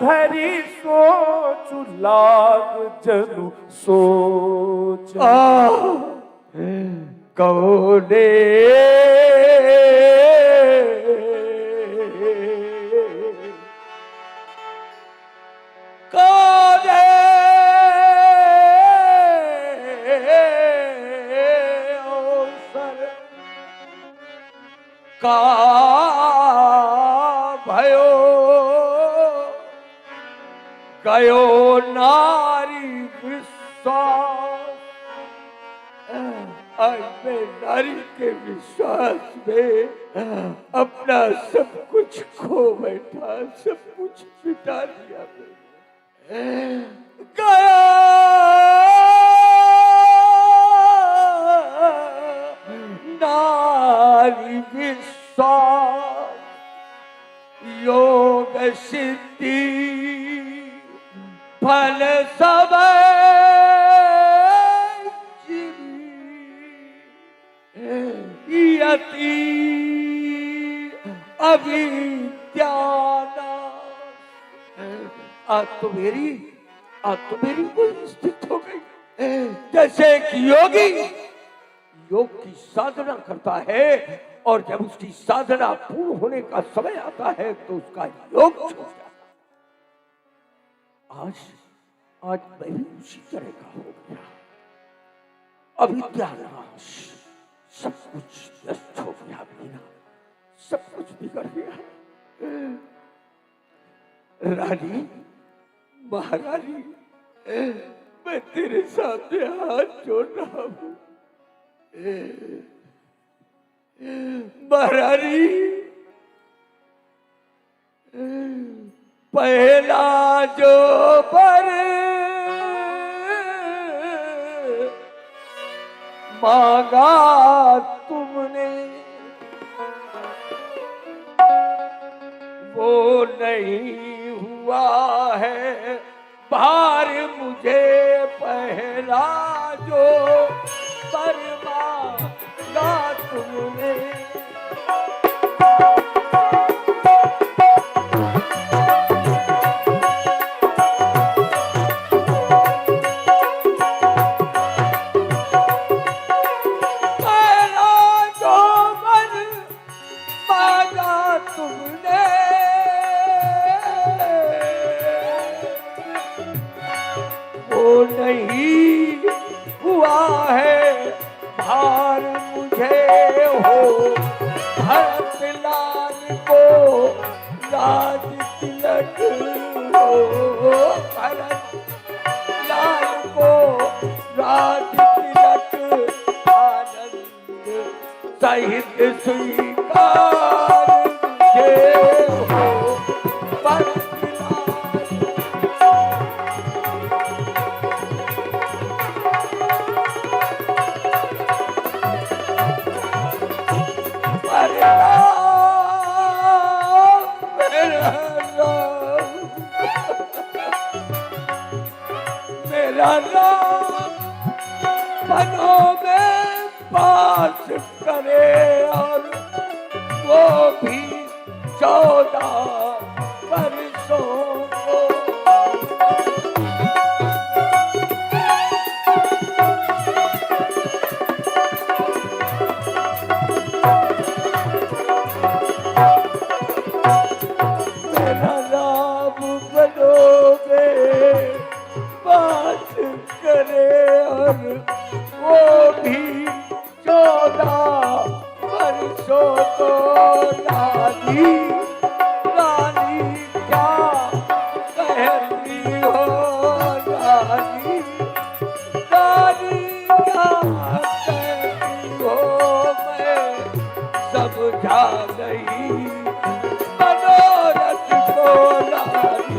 धरी सोच लाग जनु सोच कौने कौने का भयो गयो नारी विश्वास। आज मैं नारी के विश्वास में अपना सब कुछ खो बैठा, सब कुछ मिटा दिया मैंने। गया नारी विश्वास योग सिद्धि फल सब यति अविद्या। आज तो मेरी कोई स्थिति हो गई। जैसे कि योगी योग की साधना करता है और जब उसकी साधना पूर्ण होने का समय आता है तो उसका योग छूट जाता है। आज मैं भी उसी तरह का हो गया। अविद्या नाश, सब कुछ नष्ट हो गया, बिना सब कुछ बिगड़ गया। रानी, महारानी, मैं तेरे सामने हाथ जोड़ रहा हूं। महारानी, पहला जो पर मांगा तुमने वो नहीं हुआ है भार मुझे। पहला जो पर मांगा तुमने नहीं हुआ है भार मुझे। हो भरत लाल को राज तिलक हो, भरत लाल को राज तिलक आनंद सहित स्वीकार मुझे। हो भरत मेरा राम बनों में पास करे और वो भी 14 वर्षों को। मेरा राम बनों में पास करे और वो भी 14 वर्षों को। रानी रानी क्या कहती हो, रानी रानी क्या कहती हो, मैं समझा नहीं मनोरथ को। रानी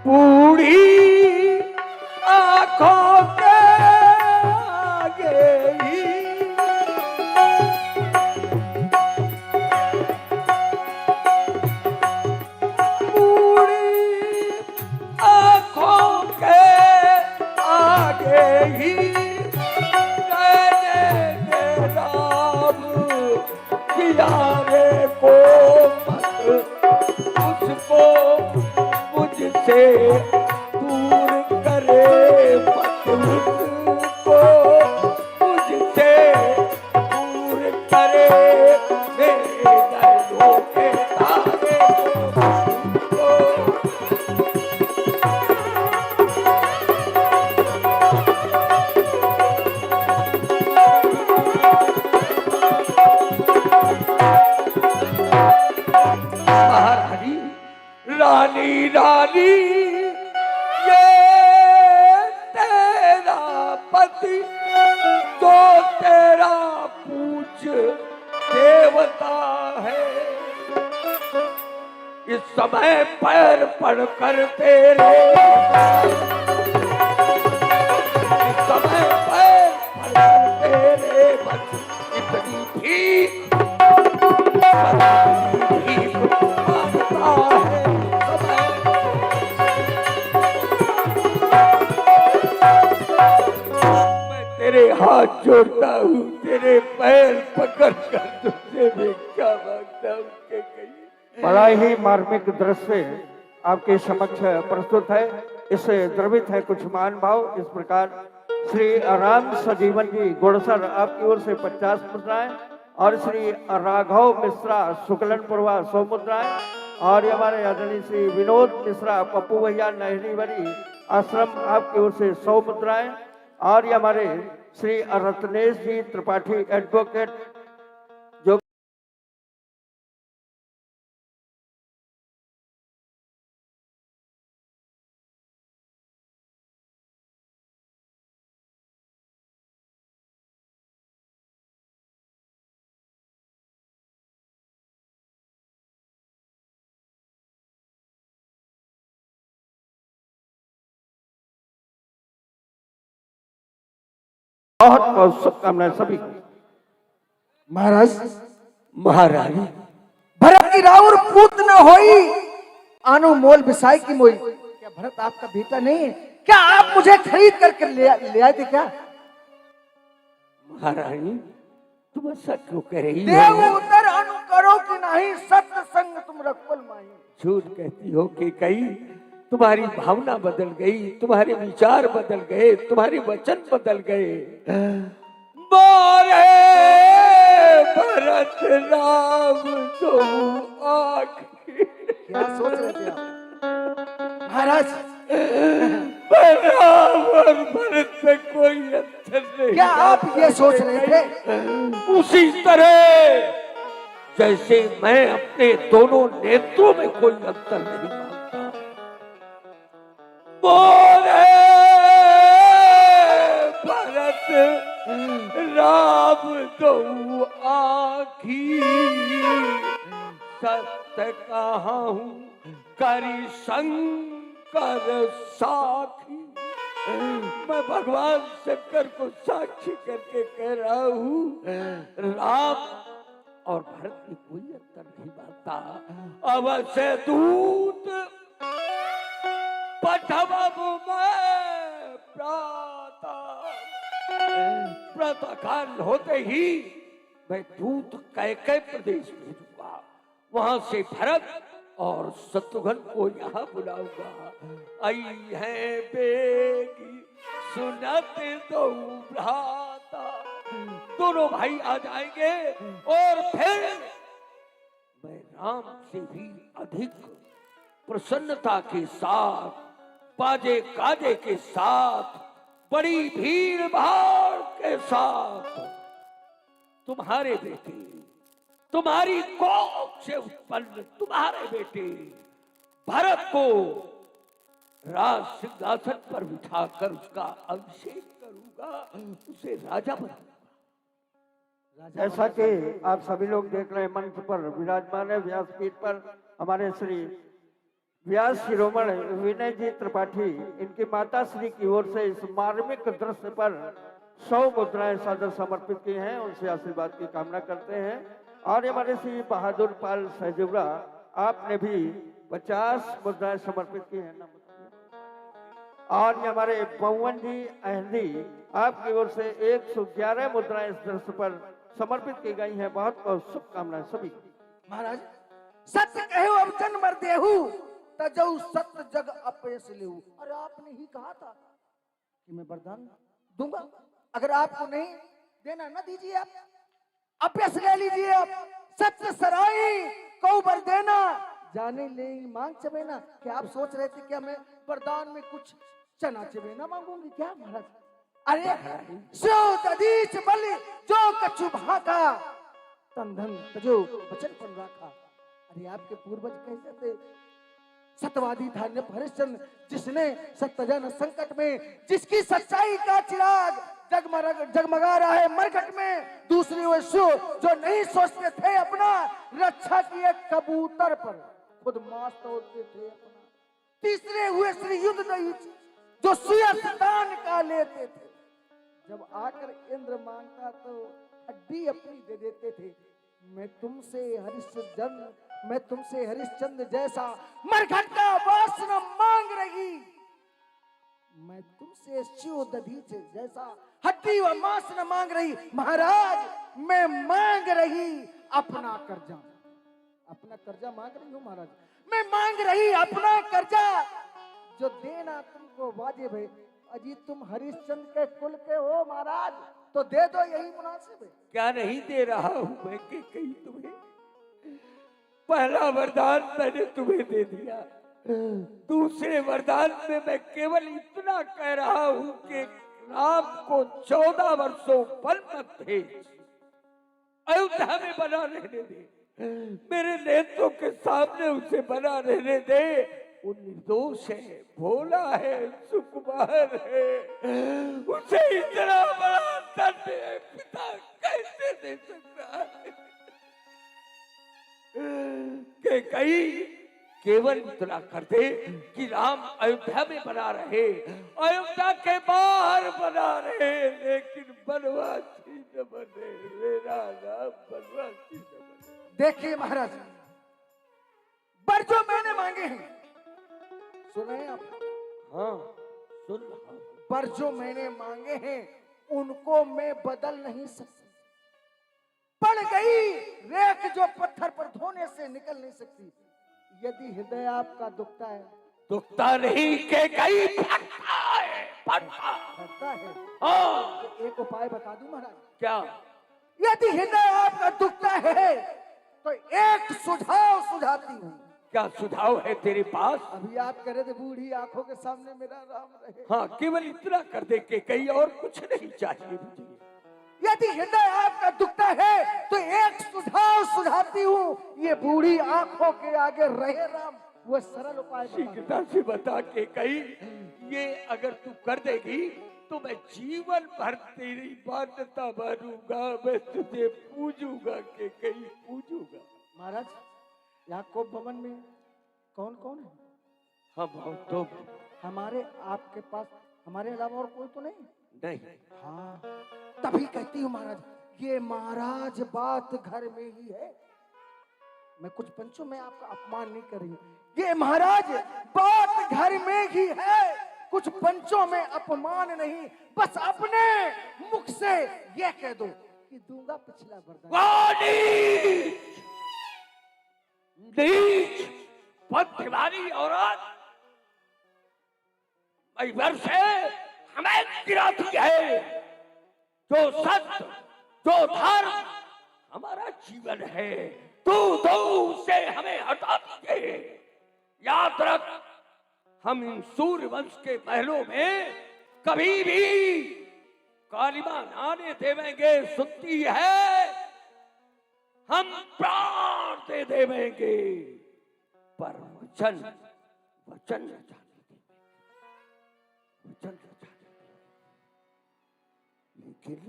बूढ़ी आंखों के आगे ही बूढ़ी आंखों के पति तो तेरा पूज देवता है। इस समय पैर पड़कर तेरे, इस समय पैर पड़कर तेरे बस इतनी भीख मांगता है समय। मैं तेरे हाथ जोड़ता हूँ, तेरे पैर पकड़ कर तुझसे भिक्षा मांगता हूँ कि कहीं। बड़ा ही मार्मिक दृश्य आपके समक्ष प्रस्तुत है। इससे द्रवित है कुछ मान भाव इस प्रकार। श्री राम सजीवन जी गुड़सर आपकी ओर से 50 मुद्राएं और श्री राघव मिश्रा शुक्लनपुरवा 100 मुद्राएं और हमारे आदरणीय श्री विनोद मिश्रा पप्पू भैया नहरीवरी आश्रम आपकी ओर से 100 मुद्राएं और ये हमारे श्री रत्नेश जी त्रिपाठी एडवोकेट जो बहुत बहुत शुभकामनाएं सभी को। महाराज महारानी भरत की राउर पूत न होई आनो मोल बिसाई की मोई। क्या भरत आपका बेटा नहीं है? क्या आप मुझे खरीद करके ले आए थे क्या? महारानी तुम ऐसा क्यों कह रही देव हो? उतर अनु करो कि नहीं सत्य संग तुम रखवल माही। झूठ कहती हो कि कहीं तुम्हारी भावना बदल गई, तुम्हारे विचार बदल गए, तुम्हारे वचन बदल गए। बारे भरत राम तो आखिर क्या सोच रहे थे आप? महाराज राम और भरत में कोई अंतर नहीं। क्या आप ये सोच रहे थे? उसी तरह जैसे मैं अपने दोनों नेत्रों में कोई अंतर नहीं मानता। बोले भरत राम तो आखी सत्य कहा हूँ करी शंकर साखी। मैं भगवान शंकर को साक्षी करके कह रहा हूँ राम और भरत में कोई अंतर नहीं मानता। अवश्य दूत पठवब में प्रातः काल होते ही मैं दूत कैकय प्रदेश भेजूंगा। वहां से भरत और शत्रुघ्न को यहाँ बुलाऊंगा। आई है बेगी सुनत दो भ्राता। दोनों भाई आ जाएंगे और फिर मैं राम से भी अधिक प्रसन्नता के साथ बाजे गाजे के साथ बड़ी भीड़ भाड़ के साथ तुम्हारे बेटे, तुम्हारी कोख से उत्पन्न तुम्हारे बेटे भरत को राज सिंहासन पर बिठाकर उसका अभिषेक करूंगा, उसे राजा बनाऊंगा। ऐसा कि आप सभी लोग देख रहे हैं मंच पर विराजमान है व्यासपीठ पर हमारे श्री व्यास शिरोमणि विनय जी त्रिपाठी, इनकी माता श्री की ओर से इस मार्मिक दृश्य पर 100 मुद्राएं सादर समर्पित की हैं। उनसे आशीर्वाद की कामना करते हैं। और हमारे श्री बहादुर पाल सहजोरा आपने भी 50 मुद्राएं समर्पित की हैं। और ये हमारे पवन जी अहंदी आपकी ओर से 111 मुद्राएं इस दृश्य पर समर्पित की गई हैं। बहुत बहुत शुभकामनाएं सभी को। महाराज सत्य कहो अब जन मर देहु तजऊ सत्य जग अपयस लेहु। और आपने ही कहा था कि मैं वरदान दूंगा, अगर आपको नहीं देना न दीजिए, आप अपयस ले लीजिए। आप सत्य सराई को वर देना जाने ले मांग चबेना। क्या आप सोच रहे थे क्या मैं वरदान में कुछ चना चबेना मांगूंगी क्या महाराज? अरे सो ददीच बलि जो कछु भाका तन धन तजो वचन पर रखा। अरे आपके पूर्वज कहते थे सत्यवादी था नृप हरिश्चंद्र, जिसने सत्यजन संकट में, जिसकी सच्चाई का चिराग जगमगा रहा है मरकट में। दूसरी ओर शिव जो नहीं सोचते थे अपना रक्षा की एक कबूतर पर खुद मांस तोड़ते थे अपना। तीसरे हुए श्री युद्ध जो सुया सितान का लेते थे। जब आकर इंद्र मांगता तो हड्डी अपनी दे देते थे। मैं तुमसे हरिश्चंद्र जैसा मरघट का वासना मांग रही। मैं तुमसे शिव दधीच जैसा हड्डी व मांस न मांग रही। महाराज मैं मांग रही अपना कर्जा। अपना कर्जा मांग रही हूँ महाराज, मैं मांग रही अपना कर्जा जो देना तुमको वाजिब है। अजी तुम हरिश्चंद्र के कुल के हो महाराज, तो दे दो, यही मुनासिब है। क्या नहीं दे रहा हूं मैं कि कहीं तुम्हें? पहला वरदान मैंने तुम्हें दे दिया, दूसरे वरदान में मैं केवल इतना कह रहा हूं कि राम को 14 वर्षों पल मत भेज, अयोध्या में बना रहने दे, मेरे नेत्रों के सामने उसे बना रहने दे। वो निर्दोष है, भोला है, सुकुमार है, उसे इतना बड़ा दंड पिता कैसे दे सकता है? कि कहीं केवल इतना कर दे कि राम अयोध्या में बना रहे, अयोध्या के बाहर बना रहे, लेकिन बनवासी न बने, मेरा राम बनवासी न बने। देखिए महाराज, पर जो मैंने मांगे हैं सुने आप? हाँ सुन रहा हूं। पर जो मैंने मांगे हैं उनको मैं बदल नहीं सकता। पड़ गई रेख जो पत्थर पर धोने से निकल नहीं सकती। यदि हृदय आपका दुखता है, दुखता नहीं के कहीं फटता है, फटता है, हाँ। तो एक उपाय बता दूं महाराज? क्या? यदि हृदय आपका दुखता है तो एक सुझाव सुझाती हूँ। क्या सुझाव है तेरे पास? अभी आप कह रहे थे बूढ़ी आंखों के सामने मेरा राम रहे। हाँ केवल इतना कर दे के कहीं और कुछ नहीं चाहिए मुझे। यदि हृदय आपका दुखता है तो एक सुझाव सुझाती हूँ। ये बूढ़ी आंखों के आगे रहे राम, वो सरल उपाय शीघ्रता से बता के कहीं ये अगर तू कर देगी तो मैं जीवन भर तेरी मान्यता मानूंगा, मैं तुझे पूजूंगा के कहीं पूजूंगा। महाराज याकूब भवन में कौन कौन है? हम तो हमारे आपके पास हमारे अलावा और कोई तो नहीं? नहीं। हाँ तभी कहती हूँ महाराज, ये महाराज बात घर में ही है। मैं कुछ पंचों में आपका अपमान नहीं कर रही हूँ। ये महाराज बात घर में ही है, कुछ पंचों में अपमान नहीं। बस अपने मुख से ये कह दो कि दूंगा पिछला वरदान। नीच पतिवारी औरत, वर्ष है हमें गिराती है। जो सत्य जो धर्म हमारा जीवन है, तू तो उसे हमें हटा दीजिए। याद रख, हम इन सूर्य वंश के महलों में कभी भी कालिमा आने देवेंगे। सुनती है, हम प्राण दे देवेंगे, पर वचन वचन न जाने देंगे, वचन न जाने देंगे। लेकिन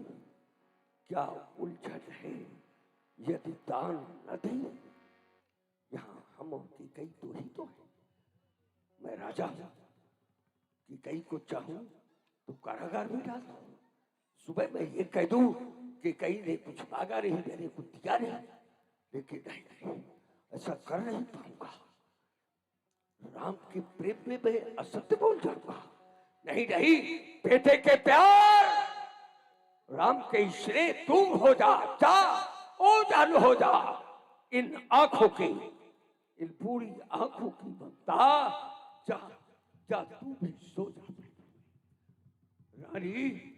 क्या उलझन है यदि दान न दे? यहाँ हम की कई तो ही तो है। मैं राजा हूं कि कई को चाहूं तो कारागार में डाल दूं। सुबह मैं ये कह दूं कि कई ने कुछ मांगा नहीं, मैंने कुछ दिया नहीं, लेकिन नहीं, ऐसा कर नहीं पाऊंगा। राम के प्रेम में मैं असत्य बोल जाऊंगा। नहीं, बेटे के प्यार, राम के श्रेय तू हो जा, ओझल हो जा। इन आंखों की, इन पूरी आंखों की ममता, जा तू भी सो जा। रानी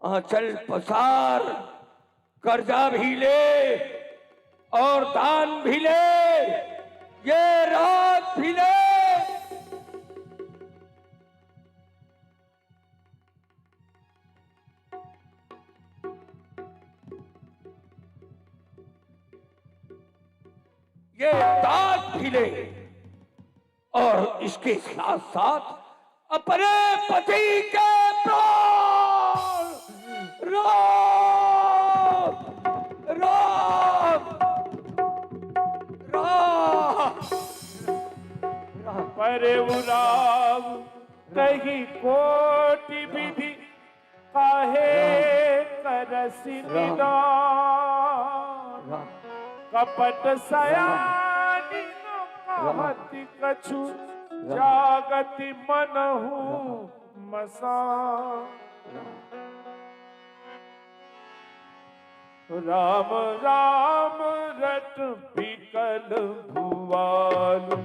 आंचल पसार, कर्जा भी ले और दान भी ले, ये रात भी ले। ये दांत ढीले और इसके साथ साथ अपने पति के प्राण राम राम राम परे उराव कही कोटि विधि काहे करसि निदान कपट सयानी न कहति कछु जागति मनहु मसान राम राम रट बिकल भुआलु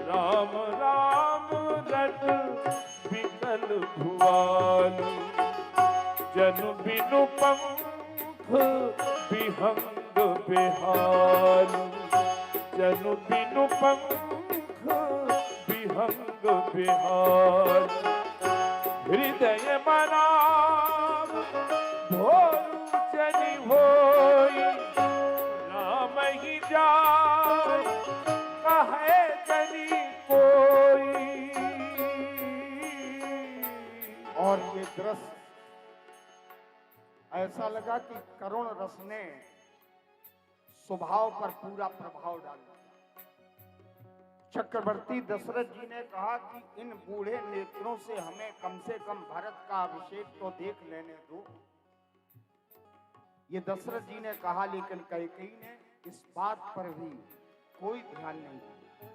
राम राम रट बिकल भुआलु जनु बिनु पंख विहंग बेहालु जनु बिनु पंख विहंग बेहालु हृदय मनाव भोरु जनि होई राम ही जाय कहे जनि कोई। और ये दृश्य ऐसा लगा कि करुण रस ने स्वभाव पर पूरा प्रभाव डाल दिया। चक्रवर्ती दशरथ जी ने कहा कि इन बूढ़े नेत्रों से हमें कम से कम भरत का अभिषेक तो देख लेने दो। ये दशरथ जी ने कहा, लेकिन कैकेयी ने इस बात पर भी कोई ध्यान नहीं दिया।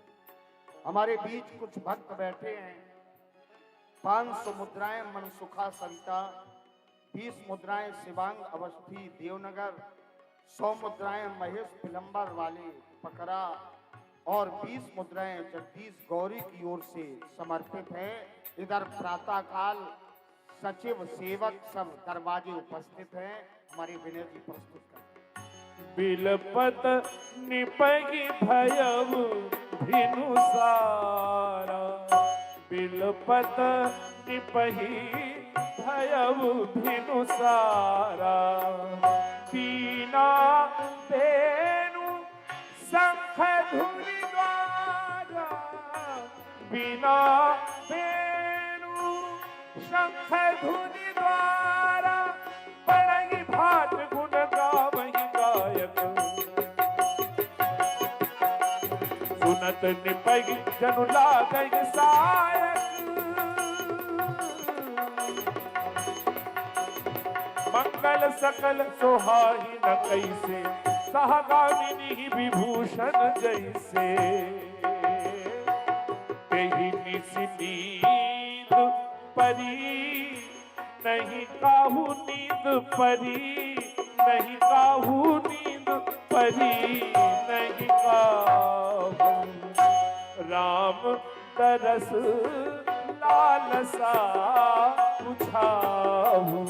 हमारे बीच कुछ भक्त बैठे हैं, 500 मुद्राएं मनसुखा सविता, 20 मुद्राएं शिवांग अवस्थी देवनगर, 100 मुद्राएं महेश पिलंबर वाले पकड़ा और 20 मुद्राएं जगदीश गौरी की ओर से समर्पित है। इधर प्रातः काल सचिव सेवक सब दरवाजे उपस्थित हैं। हमारे विनय जी प्रस्तुत करें। बिलपत निपगी भयउ भिनु सारा बिलपत निपही भयउ भिनु सारा तीना बेनु शंख धुनि द्वारा बिना बेनु शंख धुनि द्वारा पढ़ी भाट गुण गावहि गायक सुनत निपगी जनु लागहि सायक मंगल सकल सोहाई न कैसे सहगामिनी विभूषण जैसे तेहि निसि नींद परी नहीं काहू नींद परी नहीं काहू नींद परी नहीं काहू राम तरस लालसा उछाऊ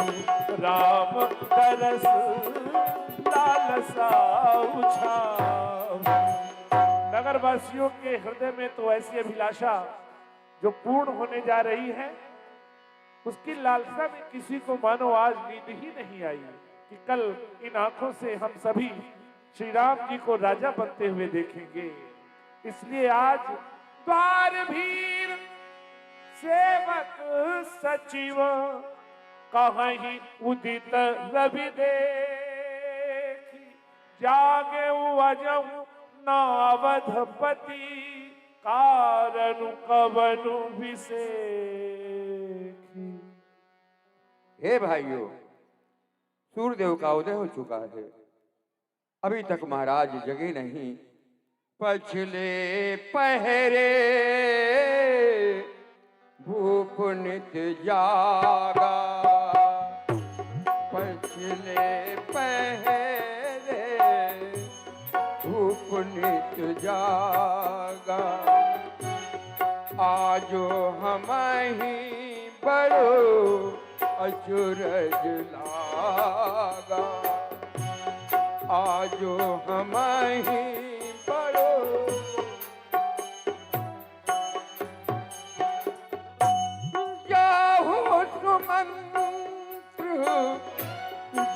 राम तरस लालसा उछाऊ। नगरवासियों के हृदय में तो ऐसी अभिलाषा जो पूर्ण होने जा रही है, उसकी लालसा में किसी को मानो आज नींद ही नहीं आई कि कल इन आंखों से हम सभी श्री राम जी को राजा बनते हुए देखेंगे। इसलिए आज द्वार भीर सेवक सचिव कहीं उदित रवि देखी जागे अजऊ नावधपति कारण कवनु विशेखी। हे भाइयों, सूर्यदेव का उदय हो चुका है, अभी तक महाराज जगे नहीं। पछले पहरे भूप नित जागा, पछले पहरे भूप नित जागा। आजो हम ही बड़ो अचरज लागा, आजो हम ही बड़ो जाहो सुमंत्र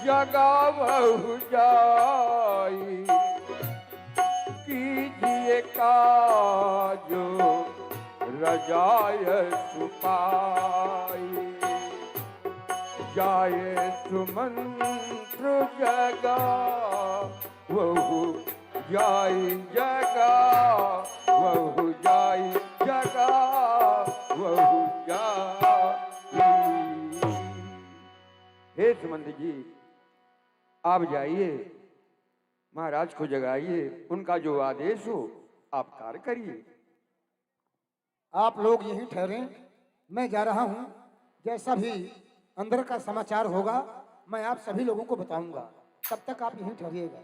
जगावहु जाई, काज रजाय सुपाई जाए सुमंत्र जगा वहु जाई जगा वहु जाई जगा वहु जाई। हे सुमंत जी आप जाइए, महाराज को जगाइए, उनका जो आदेश हो आप कार्य करिए। आप लोग यहीं ठहरे, मैं जा रहा हूं। जैसा भी अंदर का समाचार होगा मैं आप सभी लोगों को बताऊंगा, तब तक आप यहीं ठहरिएगा।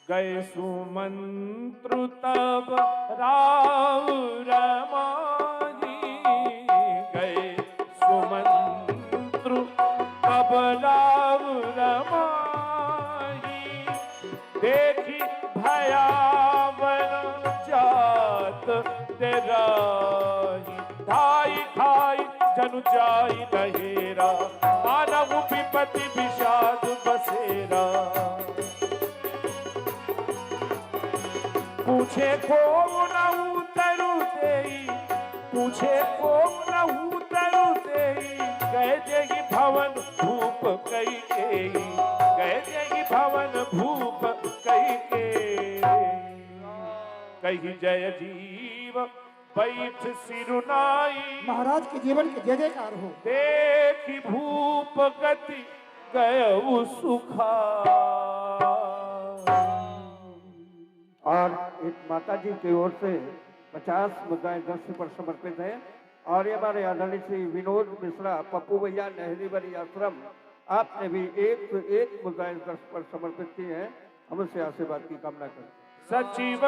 गए सुमंत्रु तब राव रमाई, गए सुमंत्रु तब राव रमाई, देखी भयावन जात तेराही, ढाई ढाई जनु जाई नहेरा, मानव विपति विषाद बसेरा। पूछे को न उतरु देई, पूछे को न उतरु देई, कह देगी भवन भूप कई के, कह देगी भवन भूप कई के। कही जय जीव बैठ सिरुनाई, महाराज के जीवन के जय जयकार हो। देखी भूप गति गय सुखा। और एक माता जी की ओर से 50 मुद्राएं दृश्य पर समर्पित है। और ये हमारे आदरणीय श्री विनोद मिश्रा पप्पू भैया नहरीवरी आश्रम, आपने भी एक मुद्राएं दृश्य पर समर्पित की है। हम उससे आशीर्वाद की कामना करते हैं। सचिव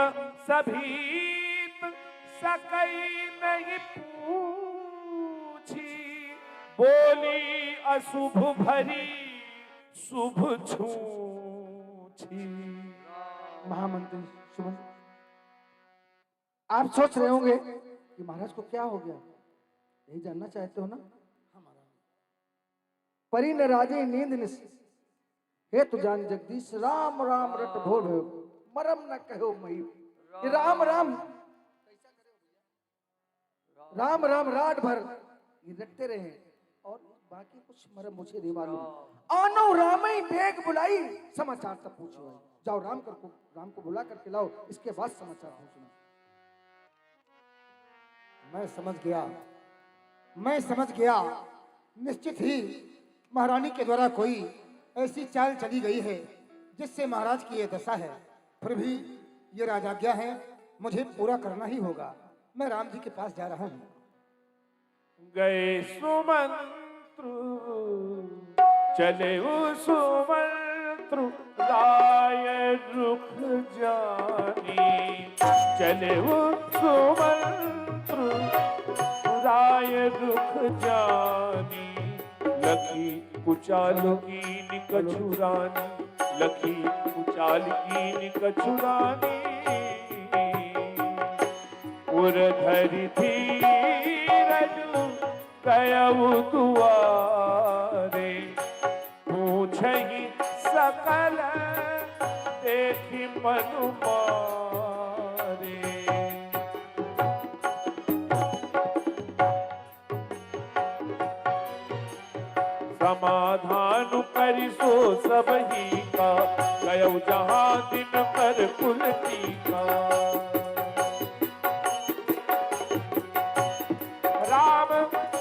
सभीत सकई नहीं पूछी, बोली अशुभ भरी शुभ छूछी। महामंत्री सुमन, आप सोच रहे होंगे कि महाराज को क्या हो गया, यही जानना चाहते हो ना? परी न राजे नींद निस, हे तु जान जगदीश, राम राम रट भोर मरम न कहो मई। ये राम राम राम राम रात भर ये रटते रहे और बाकी कुछ मरम मुझे नहीं मालूम। आनो रामई बेग बुलाई, समाचार तब पूछो। जाओ राम को बुला करके लाओ, इसके बाद समाचार पूछना। मैं समझ गया निश्चित ही महारानी के द्वारा कोई ऐसी चाल चली गई है जिससे महाराज की ये दशा है। फिर भी ये राजाज्ञा है, मुझे पूरा करना ही होगा। मैं राम जी के पास जा रहा हूँ। गए सुमंत्रु चले वो सुमंत्रु, राय रुख जानी, चले वो सुमंत्रु राय रुख जानी। लखी कुचाल की निकछुरानी, लखी कुचाल की निकछुरानी। उर्धरि धीरज कयउ दुआरे, पूछहि सकल देखि मनु मारे। समाधान करि सो सबही का, गयउ जहाँ दिन पर कुलती का। राम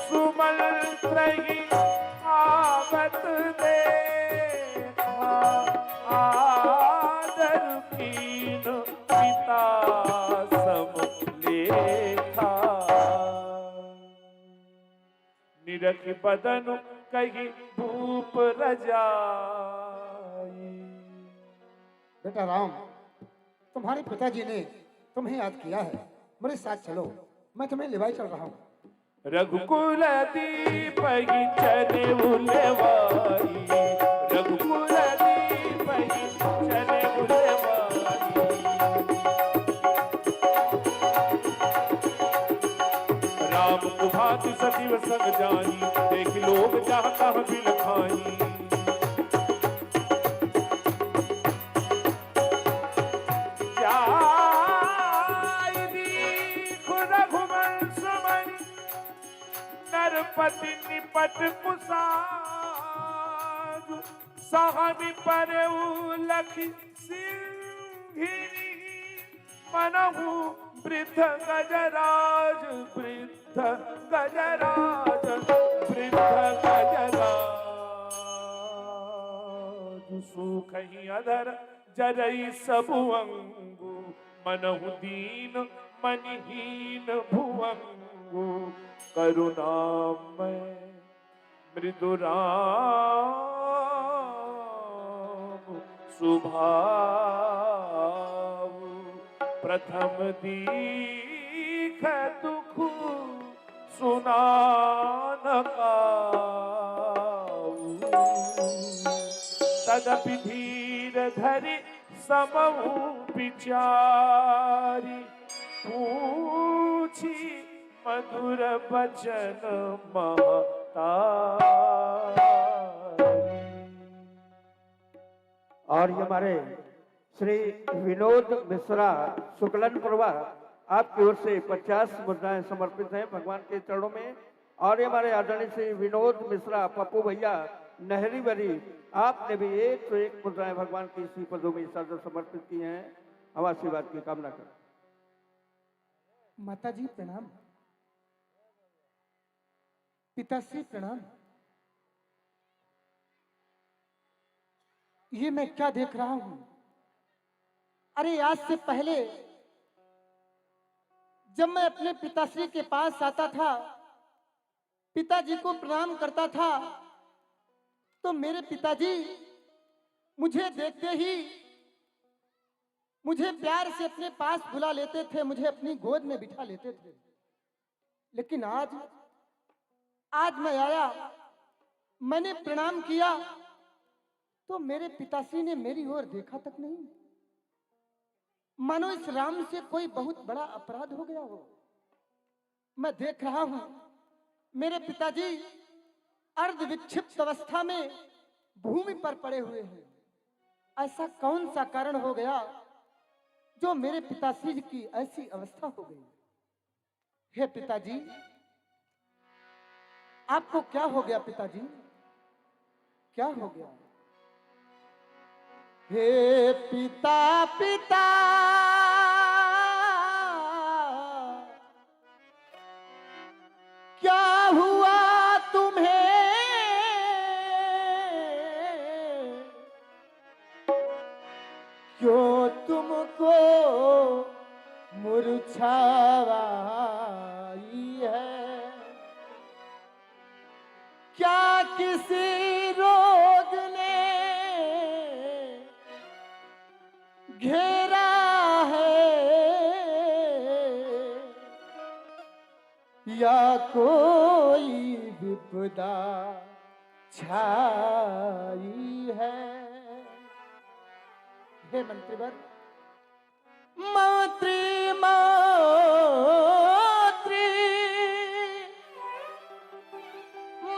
सुमंत्र ही आवत देखा, आदर कीन पिता सम लेखा। निरख बदन कही भूप रजाई। बेटा राम, तुम्हारे पिताजी ने तुम्हें याद किया है, मेरे साथ चलो, मैं तुम्हें लेवाई चल रहा हूँ। रघुकुल दीप ही चले उलेवाई, रघुकुल दीप ही चले उलेवाई। राम को भांति सचिव संग जानी, देख लोग चाहता बिन खाई। क्या नरपति निपट कुसाज साहबी पर लखी सिंहिनी मनहु वृद्ध गजराज वृद्ध गजराज वृद्ध गजराज सुखहि अधर जरई सबु अंगु मनहु दीन मनहीन भुवंगु करुणामय मृदुराम सुभाव प्रथम दीख दुख सुनान काऊ तदपि धीर धरि समहु विचारी पूछी मधुर बचन महतारी। और ये हमारे श्री विनोद मिश्रा शुक्लन प्रभा आपकी ओर से 50 मुद्राएं समर्पित हैं भगवान के चरणों में। और ये हमारे आदरणीय श्री विनोद मिश्रा पप्पू भैया नहरी बरी आपने भी 101 मुद्राएं भगवान की इसी पदों में सादर समर्पित की हैं। हम आशीर्वाद की कामना करें। माता जी प्रणाम, पिताश्री प्रणाम। ये मैं क्या देख रहा हूं? अरे आज से पहले जब मैं अपने पिताश्री के पास आता था, पिताजी को प्रणाम करता था, तो मेरे पिताजी मुझे देखते ही मुझे प्यार से अपने पास बुला लेते थे, मुझे अपनी गोद में बिठा लेते थे। लेकिन आज मैं आया, मैंने प्रणाम किया, तो मेरे पिताश्री ने मेरी ओर देखा तक नहीं। मानो इस राम से कोई बहुत बड़ा अपराध हो गया हो। मैं देख रहा हूं मेरे पिताजी अर्ध विक्षिप्त अवस्था में भूमि पर पड़े हुए हैं। ऐसा कौन सा कारण हो गया जो मेरे पिताश्री की ऐसी अवस्था हो गई? हे पिताजी, आपको क्या हो गया? पिताजी क्या हो गया? हे पिता पिता क्या हुआ तुम्हें? क्यों तुमको मुरझाई है? क्या किसी रोग ने घेरा है या कोई विपदा छाई है? हे मंत्रीवर, मंत्री मंत्री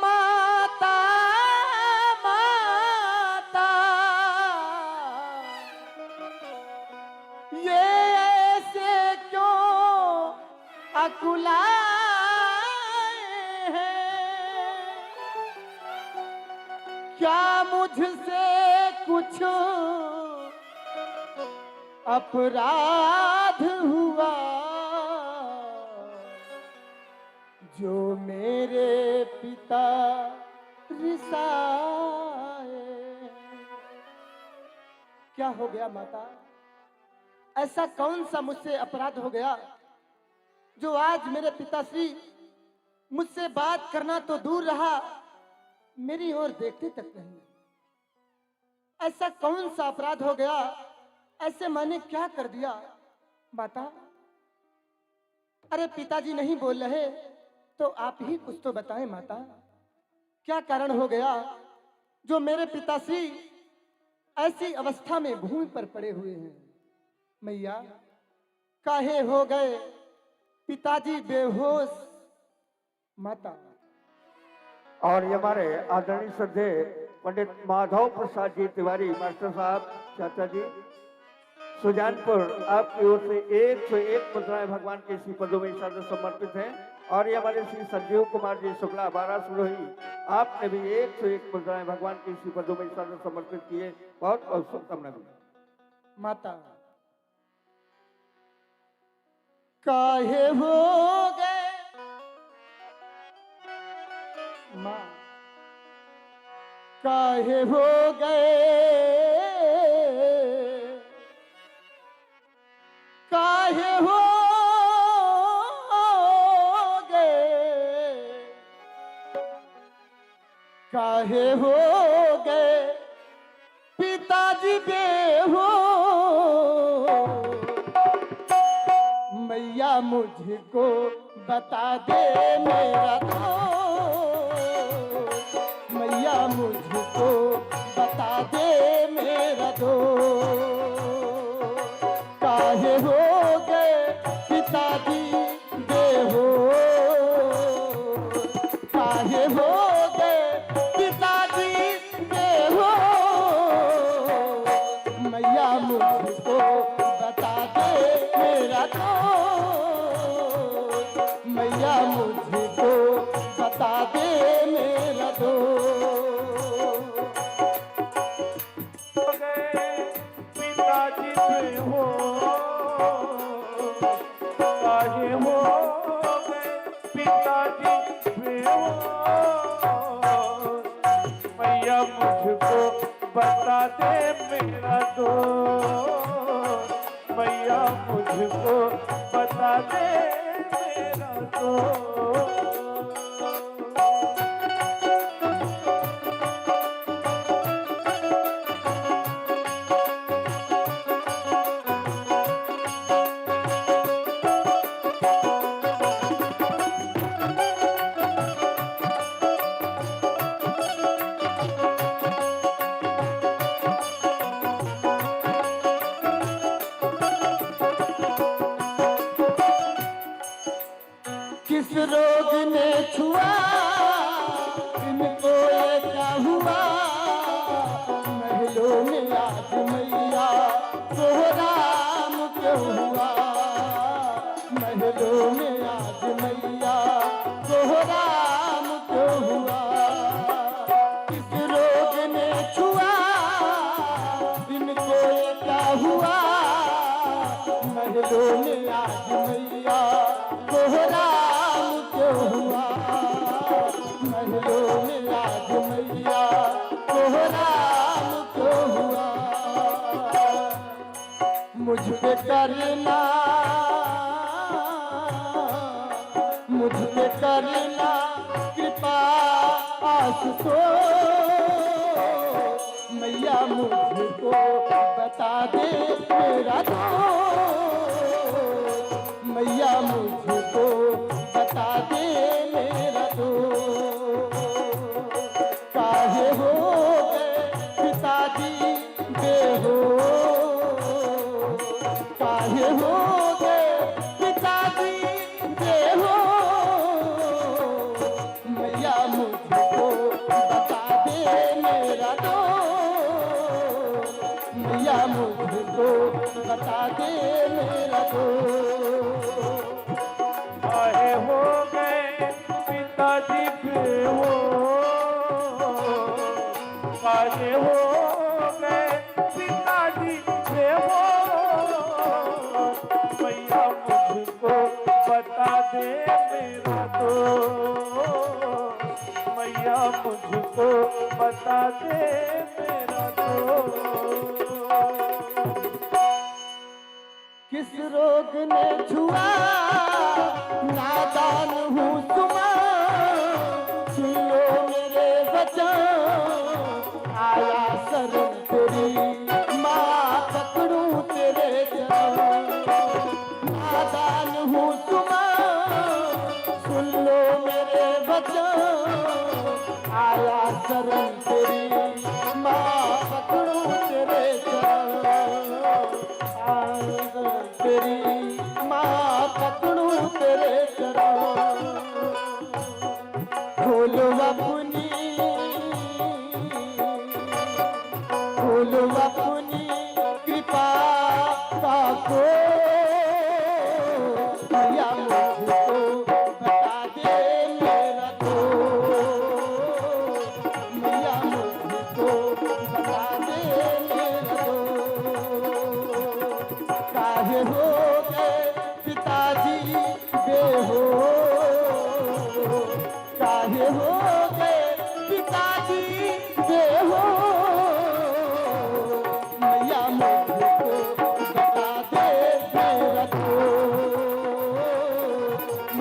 माता माता ये ऐसे क्यों अकुलाए हैं? क्या मुझसे कुछ अपराध हुआ जो मेरे पिता रिसाए? क्या हो गया माता? ऐसा कौन सा मुझसे अपराध हो गया जो आज मेरे पिताश्री मुझसे बात करना तो दूर रहा, मेरी ओर देखते तक नहीं? ऐसा कौन सा अपराध हो गया? ऐसे मैंने क्या कर दिया माता? अरे पिताजी नहीं बोल रहे तो आप ही कुछ तो बताएं माता। क्या कारण हो गया जो मेरे पिताश्री ऐसी अवस्था में भूमि पर पड़े हुए हैं? मैया, काहे हो गए पिताजी बेहोश माता? और ये हमारे आदरणीय श्रद्धेय पंडित माधव प्रसाद जी तिवारी मास्टर साहब, चाचा जी, सुजानपुर आपकी ओर से 101 मुद्राएं भगवान के श्री पदों में सदा समर्पित हैं। और ये हमारे श्री संजीव कुमार जी शुक्ला 12 सुरोही, आपने भी 101 मुद्राएं भगवान के श्री पदों में सदा समर्पित किए। बहुत बहुत शुभकामनाएं। माता काहे हो गए माँ, काहे हो गए, काहे हो गए, काहे हो गए पिताजी बेहो, मैया मुझको बता दे मेरा दोस्त, मैया मुझको बता दे मेरा दोस्त, काहे हो गए पिताजी बेहो, काहे हो गए पिताजी बेहो, मैया मुझको बता दे मेरा दोस्त, मैया मुझको बता दे मेरा दोस्त। हो गए पिताजी बेहो, काहे हो गए पिताजी बेहो, मैया मुझको बता दे मेरा दोस्त, मैया मुझको बता दे मेरा दोस्त। किस रोग ने छुआ इनको ये क्या हुआ, महलों में आज मैया सोहराम क्यों हुआ, महलों में आज मैया सोहराम क्यों हुआ, किस रोग ने छुआ इनको ये क्या हुआ, महलों में आज मैया सोहराम क्यों हुआ, महलों में आज मैया सोहराम क्यों हुआ, मुझ पे करना, मुझ पे करना कृपा आशुतोष, मैया मुझको बता दे मेरा दोस्त, मैया मुझको बता दे मेरा दोस्त, काहे हो गए पिताजी बेहो, काहे हो गए पिताजी बेहो, मैया मुझको बता दे मेरा दोस्त, मैया मुझको बता दे मेरा दोस्त, काहे हो गए पिताजी बेहो, काहे हो गए पिताजी बेहो, मैया मुझको बता दे मेरा दोस्त, मैया मुझको बता दे मेरा दोस्त। किस रोग ने छुआ नादान हूँ सुमा, सुन लो मेरे वचन आया शरण तेरी, माँ पकड़ूं तेरे चरण, नादान हूँ सुमा सुन लो मेरे वचन आया शरण तेरी, माँ पकड़ूं तेरे चरण, तेरी माँ पकड़ूं तेरे चरण, खोलो अपनी, खोलो अपनी कृपा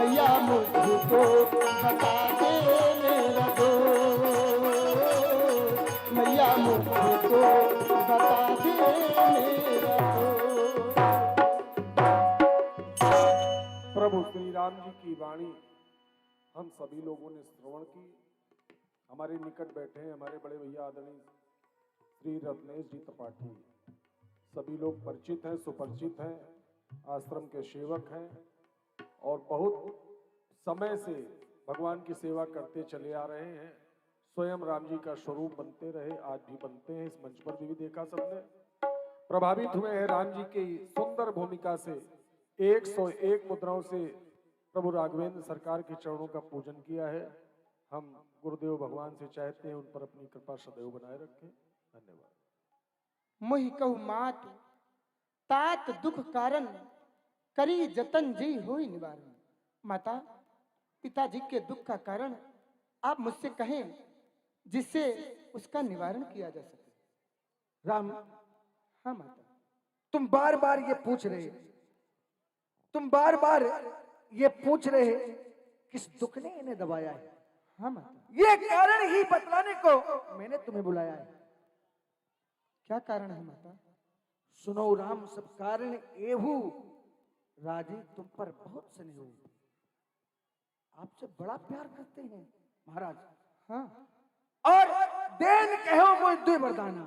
मैया मुझको बता दे मेरा दोस्त, मैया मुझको बता दे मेरा दोस्त। प्रभु श्री राम जी की वाणी हम सभी लोगों ने श्रवण की। हमारे निकट बैठे हैं हमारे बड़े भैया आदरणीय श्री रत्नेश जी त्रिपाठी, सभी लोग परिचित हैं, सुपरिचित हैं, आश्रम के सेवक हैं और बहुत समय से भगवान की सेवा करते चले आ रहे हैं। स्वयं राम जी का स्वरूप बनते रहे, आज भी बनते हैं। इस मंच पर भी देखा सबने, प्रभावित हुए हैं राम जी की सुंदर भूमिका से। 101 मुद्राओं से प्रभु राघवेंद्र सरकार के चरणों का पूजन किया है। हम गुरुदेव भगवान से चाहते हैं उन पर अपनी कृपा सदैव बनाए रखें। धन्यवाद। मोहि कहु मात तात दुख कारण, करी जतन जी होई निवारण। माता, पिताजी के दुख का कारण आप मुझसे कहें जिससे उसका निवारण किया जा सके। राम, हाँ माता। तुम बार बार ये पूछ रहे, तुम बार बार ये पूछ रहे किस दुख ने इन्हें दबाया है। हाँ माता। ये कारण ही बतलाने को मैंने तुम्हें बुलाया है। क्या कारण है माता? सुनो राम, सब कारण एहू राजे तुम पर बहुत स्नेह हो, आपसे बड़ा प्यार करते हैं महाराज। हाँ। और देन कहो वो दो वरदाना,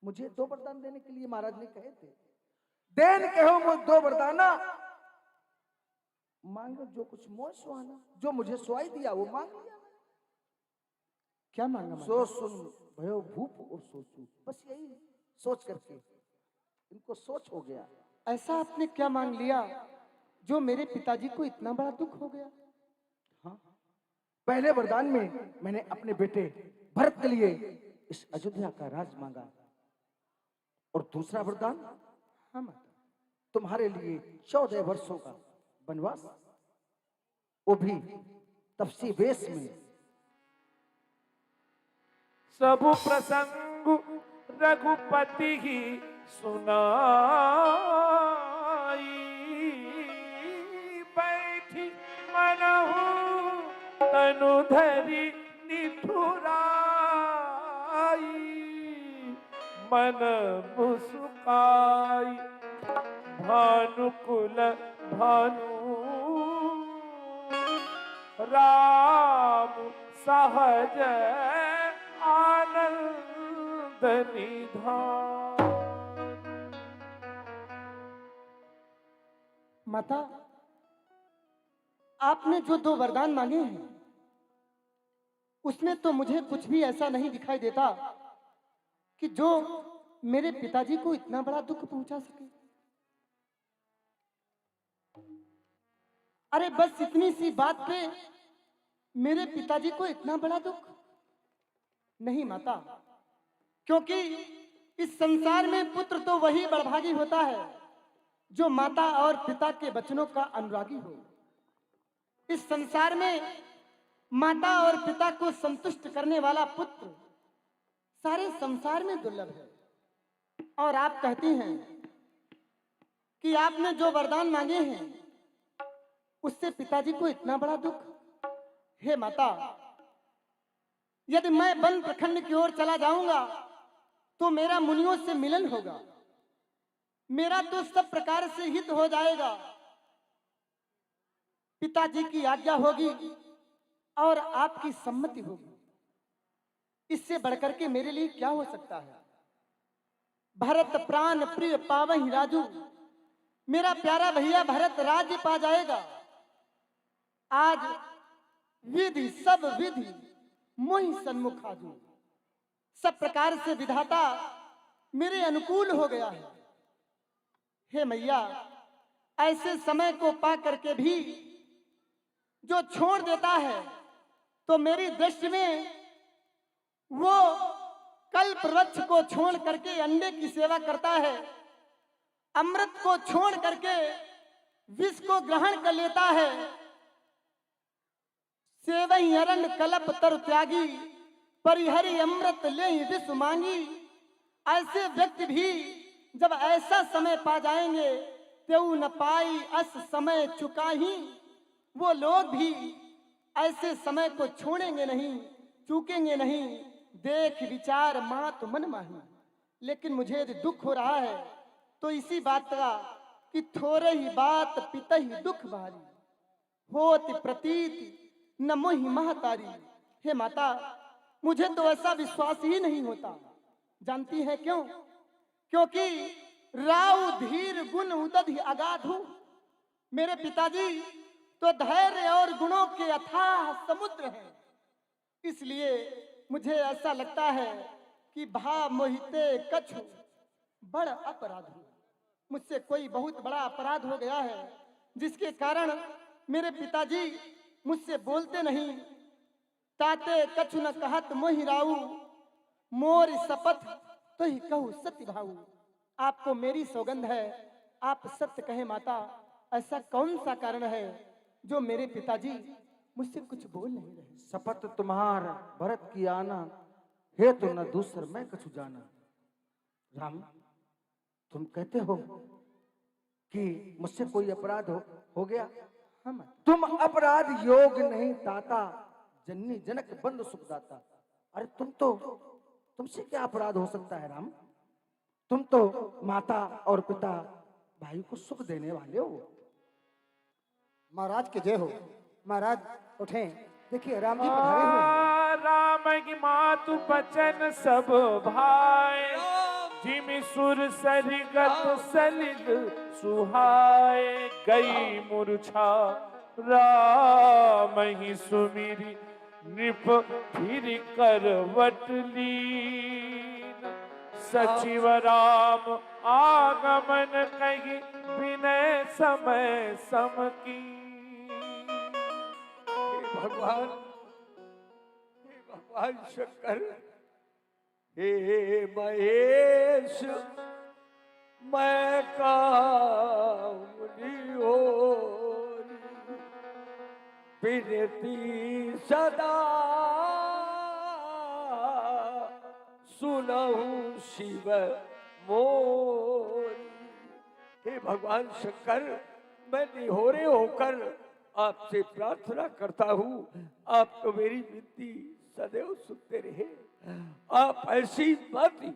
मुझे 2 वरदान देने के लिए महाराज ने कहे थे। देन कहो वो 2 वरदाना, मांगो जो कुछ मोह सुहाना। जो मुझे सुहाई दिया वो मांग लिया। क्या मांगा माता? सो सुन भयो भूप और सोचू, बस यही सोच करके इनको सोच हो गया। ऐसा आपने क्या मांग लिया जो मेरे पिताजी को इतना बड़ा दुख हो गया? हाँ, पहले वरदान में मैंने अपने बेटे भरत के लिए इस अयोध्या का राज मांगा, और दूसरा वरदान हाँ माता। तुम्हारे लिए 14 वर्षों का वनवास, वो भी तपसी वेश में। सब प्रसंग रघुपति ही सुनाई, बैठी मनहु तनु धरि निठुराई, मन मुस्काई भानुकुल भानु, राम सहज आनंद निधान। माता, आपने जो 2 वरदान मांगे हैं उसमें तो मुझे कुछ भी ऐसा नहीं दिखाई देता कि जो मेरे पिताजी को इतना बड़ा दुख पहुंचा सके। अरे बस इतनी सी बात पे मेरे पिताजी को इतना बड़ा दुख? नहीं माता, क्योंकि इस संसार में पुत्र तो वही बड़भागी होता है जो माता और पिता के वचनों का अनुरागी हो। इस संसार में माता और पिता को संतुष्ट करने वाला पुत्र सारे संसार में दुर्लभ है। और आप कहती हैं कि आपने जो वरदान मांगे हैं उससे पिताजी को इतना बड़ा दुख। हे माता, यदि मैं वन प्रखंड की ओर चला जाऊंगा तो मेरा मुनियों से मिलन होगा, मेरा तो सब प्रकार से हित हो जाएगा। पिताजी की आज्ञा होगी और आपकी सम्मति होगी, इससे बढ़कर के मेरे लिए क्या हो सकता है। भरत प्राण प्रिय पावहि राजू, मेरा प्यारा भैया भरत राज्य पा जाएगा। आज विधि सब विधि मोहि सन्मुख आजू, सब प्रकार से विधाता मेरे अनुकूल हो गया है। हे मैया, ऐसे समय को पा करके भी जो छोड़ देता है तो मेरी दृष्टि में वो कल्प वृक्ष को छोड़ करके अंडे की सेवा करता है, अमृत को छोड़ करके विष को ग्रहण कर लेता है। सेवहि अरण्य कलप तरु त्यागी, परिहरि अमृत ले विष मांगी। ऐसे व्यक्ति भी जब ऐसा समय पा जाएंगे त्यू न पाई अस समय चुकाही। वो लोग भी ऐसे समय को छोड़ेंगे नहीं, चूकेंगे नहीं, देख विचार मात मन माही। लेकिन मुझे यदि दुख हो रहा है तो इसी बात का कि थोड़े ही बात पिता ही दुख भारी, होत प्रतीत न मोहि महतारी। हे माता, मुझे तो ऐसा विश्वास ही नहीं होता। जानती है क्यों? क्योंकि राव धीर गुण उदधि अगाधु। मेरे पिताजी तो धैर्य और गुणों के अथाह समुद्र हैं। इसलिए मुझे ऐसा लगता है कि भा मोहिते कछु बड़ अपराध हुआ। मुझसे कोई बहुत बड़ा अपराध हो गया है, जिसके कारण मेरे पिताजी मुझसे बोलते नहीं। ताते कछु न कहत मोहि राऊ, मोर शपथ तो ही कहूँ सत्य भाऊ। आपको मेरी सौगंध है, आप सत्य कहे माता। ऐसा कौन सा कारण है जो मेरे पिताजी मुझसे कुछ बोल नहीं रहे? शपथ तुम्हार भरत की आना, हे तो न दूसर मैं कछु जाना। राम, तुम कहते हो कि मुझसे कोई अपराध हो गया? हम तुम अपराध योग नहीं ताता, जननी जनक बंद सुखदाता। अरे तुमसे क्या अपराध हो सकता है राम? तुम तो माता और पिता भाई को सुख देने वाले हो। महाराज के जय हो। महाराज उठें, देखिए राम जी पधारे हुए हैं। राम की मातु बचन सब भाई, जिमि सुर सरगत सलिल सुहाए। गई मूर्छा राम ही सुमिरी, नृप फिर करवट लीन। सचिव राम आगमन कही, विनय समय सम की। भगवान, हे भगवान शंकर, हे महेश, मैं कामनी हो विनती सदा सुनहु शिव मोर। हे भगवान शंकर, मैं निहोरे होकर आपसे प्रार्थना करता हूँ, आप तो मेरी विनती सदैव सुनते रहे। आप ऐसी मति,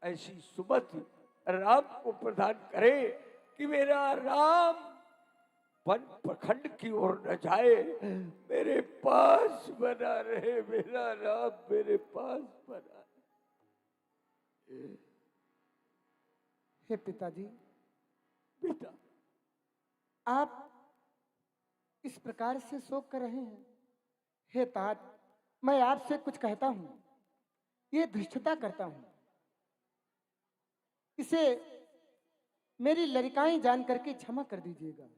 ऐसी सुमति राम को प्रदान करें कि मेरा राम वन प्रखंड की ओर न जाए, मेरे पास बना रहे। मेरा राम मेरे पास बना रहे। हे पिताजी, बेटा, आप इस प्रकार से शोक कर रहे हैं। हे तात, मैं आपसे कुछ कहता हूं, ये धृष्टता करता हूं। इसे मेरी लड़काई जान करके क्षमा कर दीजिएगा।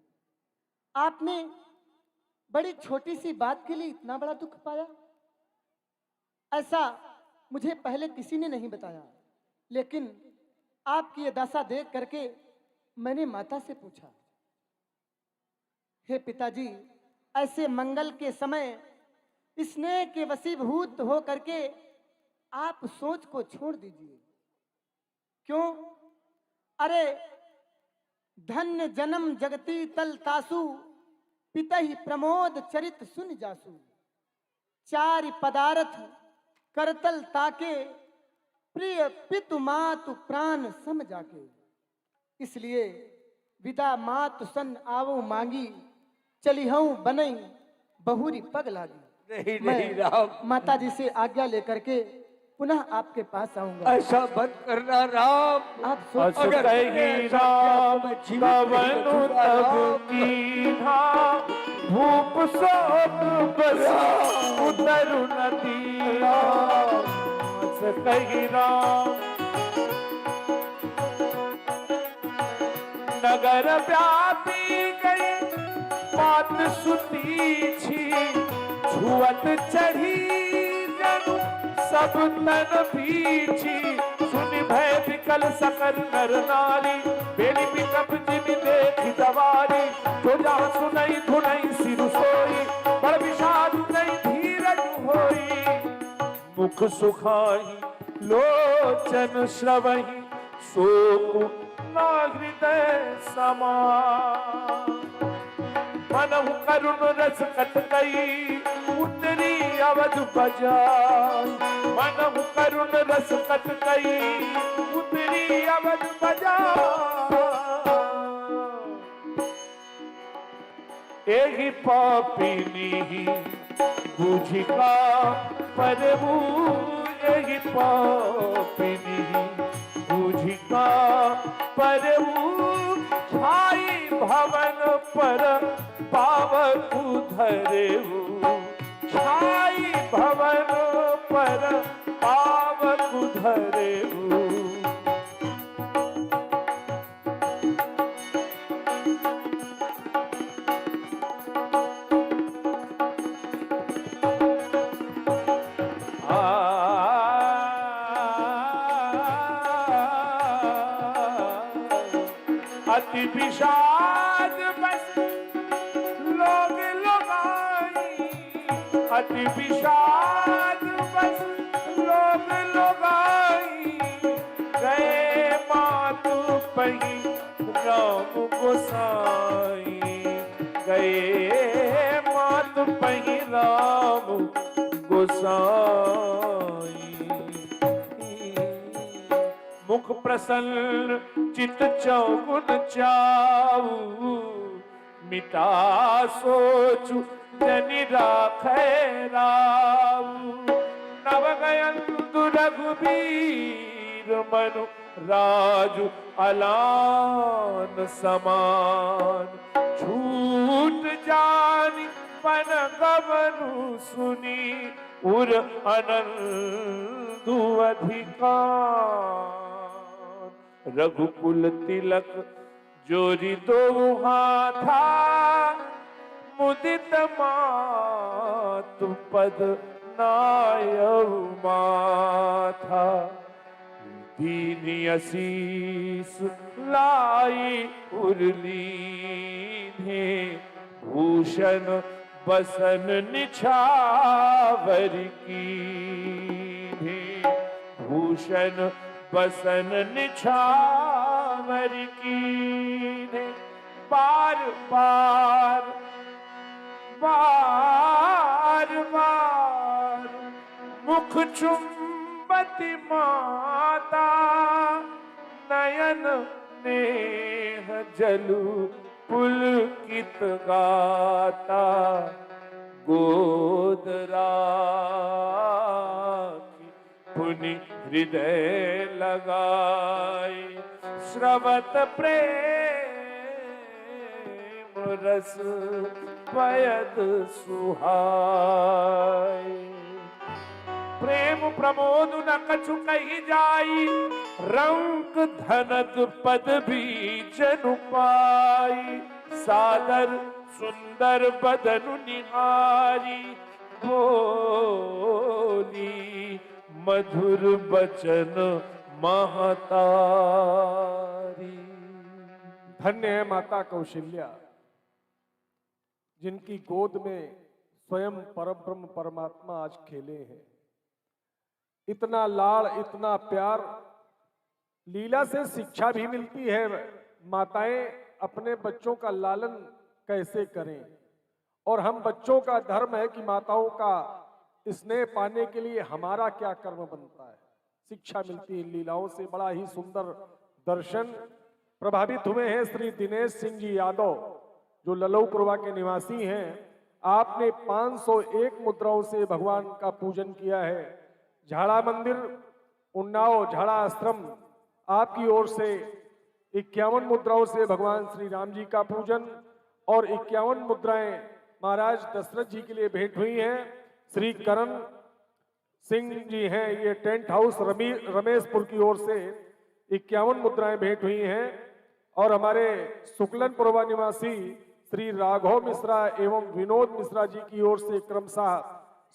आपने बड़ी छोटी सी बात के लिए इतना बड़ा दुख पाया, ऐसा मुझे पहले किसी ने नहीं बताया। लेकिन आपकी ये दशा देख करके मैंने माता से पूछा, हे पिताजी, ऐसे मंगल के समय स्नेह के वशीभूत हो करके आप सोच को छोड़ दीजिए। क्यों? अरे धन्य जन्म जगती तल तासु, पिता ही प्रमोद चरित सुन जासु। चारि पदार्थ करतल ताके, प्रिय पितु मातु प्राण सम जाके। इसलिए विदा मातु सन आवो मांगी, चली हूं बनई बहुरी पग लागी। नहीं मैं नहीं राम, माता जी से आज्ञा लेकर के पुनः आपके पास आऊंगा। ऐसा मत करना राम। आप सोच अगर कही राम कवनु तब कीन्हा, भूप शोक बसा उतरु नदीया। कही राम नगर व्यापी गई, मात सुती छी। छुअत चढ़ी जनु सब तन पीछी। सुनि भय विकल सकल नर नारी, बेली बिकप जिमि देखि दवारी। जो जहाँ सुनई धुनई सिरु सोई, बड़ विषाद नहीं धीरज होई। मुख सुखाई लोचन श्रवहि, शोक ना हृदय समा। मनहु करुण रस कट गई उतरी अवध बजाई। मनहु करुण रस कट गई उतरी अवध बजाई। एहि पापिनी बुझिका परमु। एहि पापिनी बुझिका परमु। छाई भवन पर पावक धरेऊ। छाई भवन पर पावक धरेऊ। अति विषाद बस लोग लगाई। अति विषाद बस लोग लगाई। गए मातु पही राम गोसाई। गए मातु पही राम गोसाई। मुख प्रसन्न चित चौगुन चाऊ। मिटा सोचु जनि राखै राऊ। नव गयंतु रघुबीर मनु राजु अलान समान। छूट जानी पन गवनु सुनी उर अनंदु अधिकार। रघुकुल तिलक जोरी दो हाथा। मुदित मातु पद नायउ माथा। दीनी असीस लाई उर्ली ने। भूषण बसन निछावर की। भूषण बसन निछावर की। बार बार बार बार मुख चुंबती माता। नयन नेह जलु पुलकित गाता। गोद राखी पुनि हृदय लगाई। श्रवत प्रेम रस पयद सुहाई। प्रेम प्रमोद न कछु कही जाई। रंग धनत पद भी जनु पाई। सादर सुंदर बदनु निहारी। बोली मधुर बचन महतारी। धन्य है माता कौशल्या, जिनकी गोद में स्वयं परब्रह्म परमात्मा आज खेले हैं। इतना लाड़, इतना प्यार, लीला से शिक्षा भी मिलती है। माताएं अपने बच्चों का लालन कैसे करें, और हम बच्चों का धर्म है कि माताओं का स्नेह पाने के लिए हमारा क्या कर्म बनता है। शिक्षा मिलती है लीलाओं से। बड़ा ही सुंदर दर्शन। प्रभावित हुए हैं श्री दिनेश सिंह जी यादव, जो ललौपुरवा के निवासी हैं। आपने 501 मुद्राओं से भगवान का पूजन किया है। झाड़ा मंदिर, उन्नाव झाड़ा आश्रम, आपकी ओर से 51 मुद्राओं से भगवान श्री राम जी का पूजन और 51 मुद्राएं महाराज दशरथ जी के लिए भेंट हुई हैं। श्री करण सिंह जी हैं, ये टेंट हाउस रमेशपुर की ओर से 51 मुद्राएं भेंट हुई हैं। और हमारे शुक्लनपुरवा निवासी श्री राघव मिश्रा एवं विनोद मिश्रा जी की ओर से क्रमशः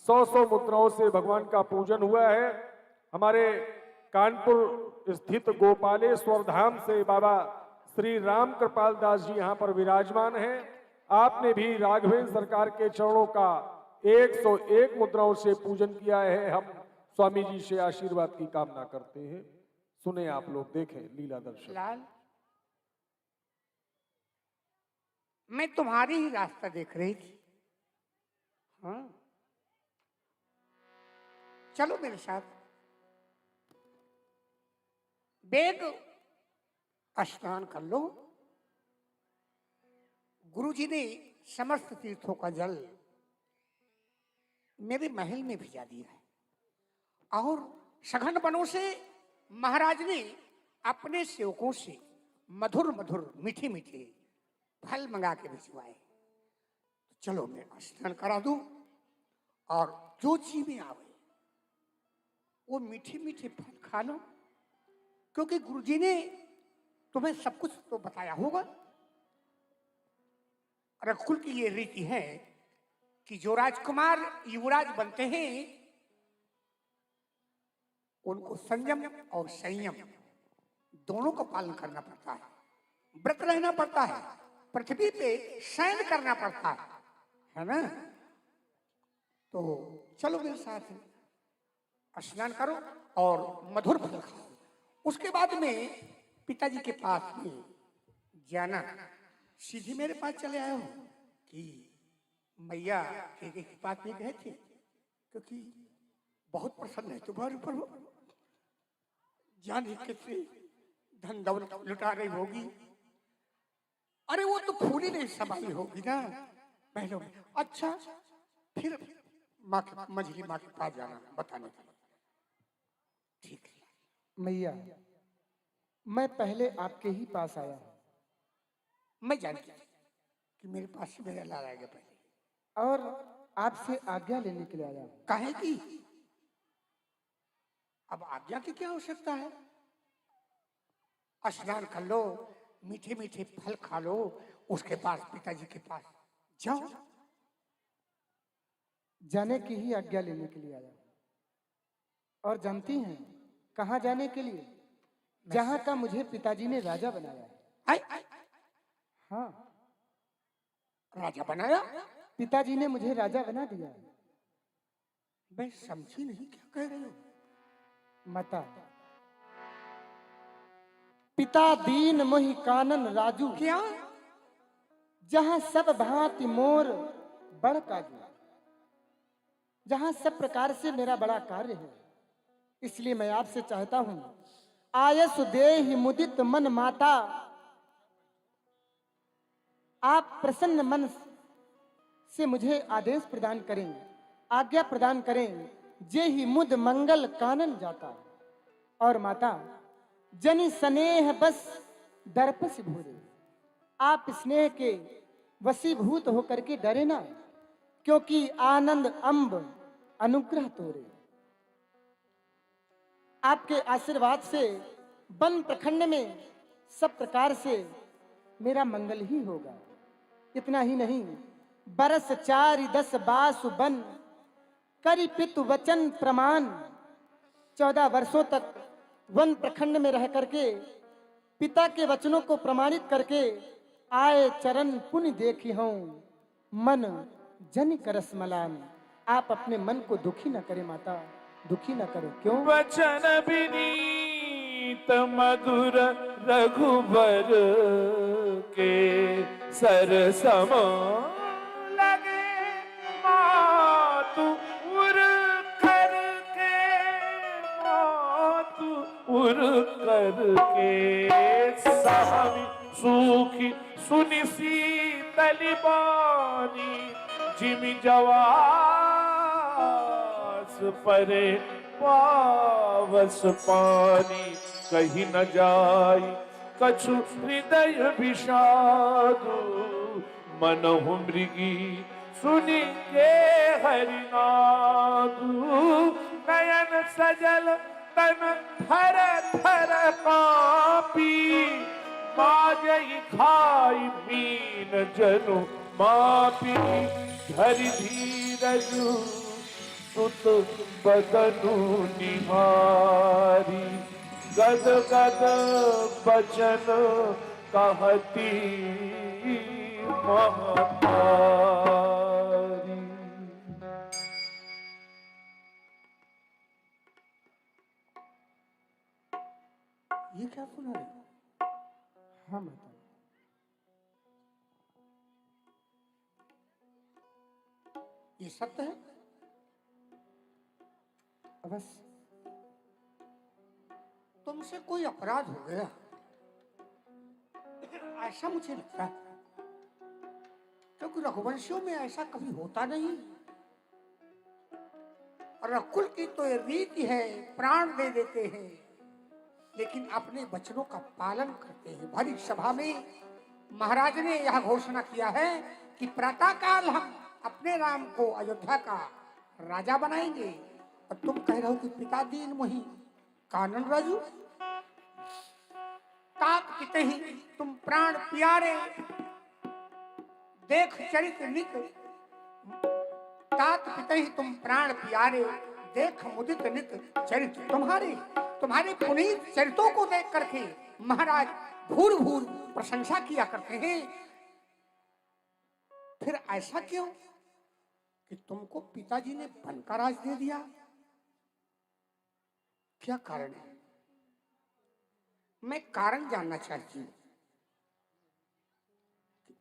100 मुद्राओं से भगवान का पूजन हुआ है। हमारे कानपुर स्थित गोपालेश्वर धाम से बाबा श्री राम कृपाल दास जी यहाँ पर विराजमान हैं। आपने भी राघवेंद्र सरकार के चरणों का 101 मुद्राओं से पूजन किया है। हम स्वामी जी से आशीर्वाद की कामना करते हैं। सुने आप लोग, देखें लीला दर्शन। लाल मैं तुम्हारी ही रास्ता देख रही थी। हाँ, चलो मेरे साथ। बेग स्नान कर लो। गुरुजी ने समस्त तीर्थों का जल मेरे महल में भिजा दिया है और सघन वनों से महाराज ने अपने सेवकों से मधुर मधुर मीठे मीठे फल मंगा के भिजवाए। चलो मैं स्नान करा दूं और जो चीजें आवे वो मीठे मीठे फल खा लो, क्योंकि गुरुजी ने तुम्हें सब कुछ तो बताया होगा। रघुकुल की ये रीति है कि जो राजकुमार युवराज बनते हैं उनको संयम और संयम दोनों का पालन करना पड़ता है, व्रत रहना पड़ता है, पृथ्वी पे शयन करना पड़ता है ना। तो चलो मेरे साथ स्नान करो और मधुर फल खाओ। उसके बाद में पिताजी के पास में जाना। सीधे मेरे पास चले आए हो कि मैया के पास में गए थे, क्योंकि बहुत प्रसन्न है तुम्हारे ऊपर वो। जाने कितनी धन दौलत लुटा रही होगी। अरे वो तो फूली नहीं संभाली होगी ना पहले। अच्छा, फिर माँ के मझली माँ के पास जाना बताने के लिए। ठीक है मैया, मैं पहले आपके ही पास आया हूँ मैं जानती थी कि मेरे पास ही मेरा लाल आएगा पहले। और आपसे आज्ञा लेने के लिए आया हूँ। काहे की? अब आज्ञा की क्या आवश्यकता है? स्नान कर लो, मीठे मीठे फल खा लो, उसके पास पिताजी के पास जाओ। जाने की ही आज्ञा लेने के लिए आया हूँ। और जानती हैं कहाँ जाने के लिए? जहाँ का मुझे पिताजी ने राजा बनाया है। आए, हाँ, राजा बनाया? पिताजी ने मुझे राजा बना दिया है। मैं समझी नहीं क्या कह रहे हो। माता, पिता दीन मोहि कानन राजू, क्या? जहाँ सब भांति मोर बड़ काजू, जहाँ सब प्रकार से मेरा बड़ा कार्य है। इसलिए मैं आपसे चाहता हूं, आयस देहि मुदित मन माता, आप प्रसन्न मन से मुझे आदेश प्रदान करें, आज्ञा प्रदान करें। जे ही मुद मंगल कानन जाता। और माता, जनि स्नेह बस दर्पस भोरे, आप स्नेह के वशीभूत होकर के डरे ना, क्योंकि आनंद अंब अनुग्रह तोरे। आपके आशीर्वाद से वन प्रखंड में सब प्रकार से मेरा मंगल ही होगा। इतना ही नहीं, बरस 4-10 बासु बन करि पितु वचन प्रमाण। 14 वर्षों तक वन प्रखंड में रह करके पिता के वचनों को प्रमाणित करके आए चरण पुण्य देखी हूं, मन जन करस मलान। आप अपने मन को दुखी न करें माता, दुखी न करें। क्यों? वचन विनीत मधुर रघुबर के सरसम लगे मातु उर करके, मातु उर करके सावी सूखी सुनि शीतली बानी, जिमि जवास परे पावस पानी। कहीं न जाई कछु हृदय विषादु, मनहु मृगी सुनि के हरिनादु। नयन सजल तन थर थर कापी, बाजई खाई मीन जनु मापी। धरि धीरजु सुत बदनु निहारी, गद गद बचन कहती महतारी। ये क्या सुना रहे हो? हाँ माता, ये सत्य है? अवश्य। तुमसे कोई अपराध हो गया, ऐसा मुझे लगता है, क्योंकि रघुवंशियों में ऐसा कभी होता नहीं। रघुकुल की तो ये रीति है, प्राण दे देते हैं लेकिन अपने वचनों का पालन करते हैं। भरी सभा में महाराज ने यह घोषणा किया है कि प्रातःकाल हम अपने राम को अयोध्या का राजा बनाएंगे, और तुम कह रहे हो कि पिता दीन मोहि कानन राजू। ताक पिते ही तुम प्राण प्यारे, देख चरित नित। तात पिते ही तुम प्राण प्यारे, देख मुदित नित चरित तुम्हारे। तुम्हारे पुनीत चरितों को देख करके महाराज भूर भूर प्रशंसा किया करते हैं। फिर ऐसा क्यों कि तुमको पिताजी ने वन का राज दे दिया? क्या कारण है? मैं कारण जानना चाहती हूं,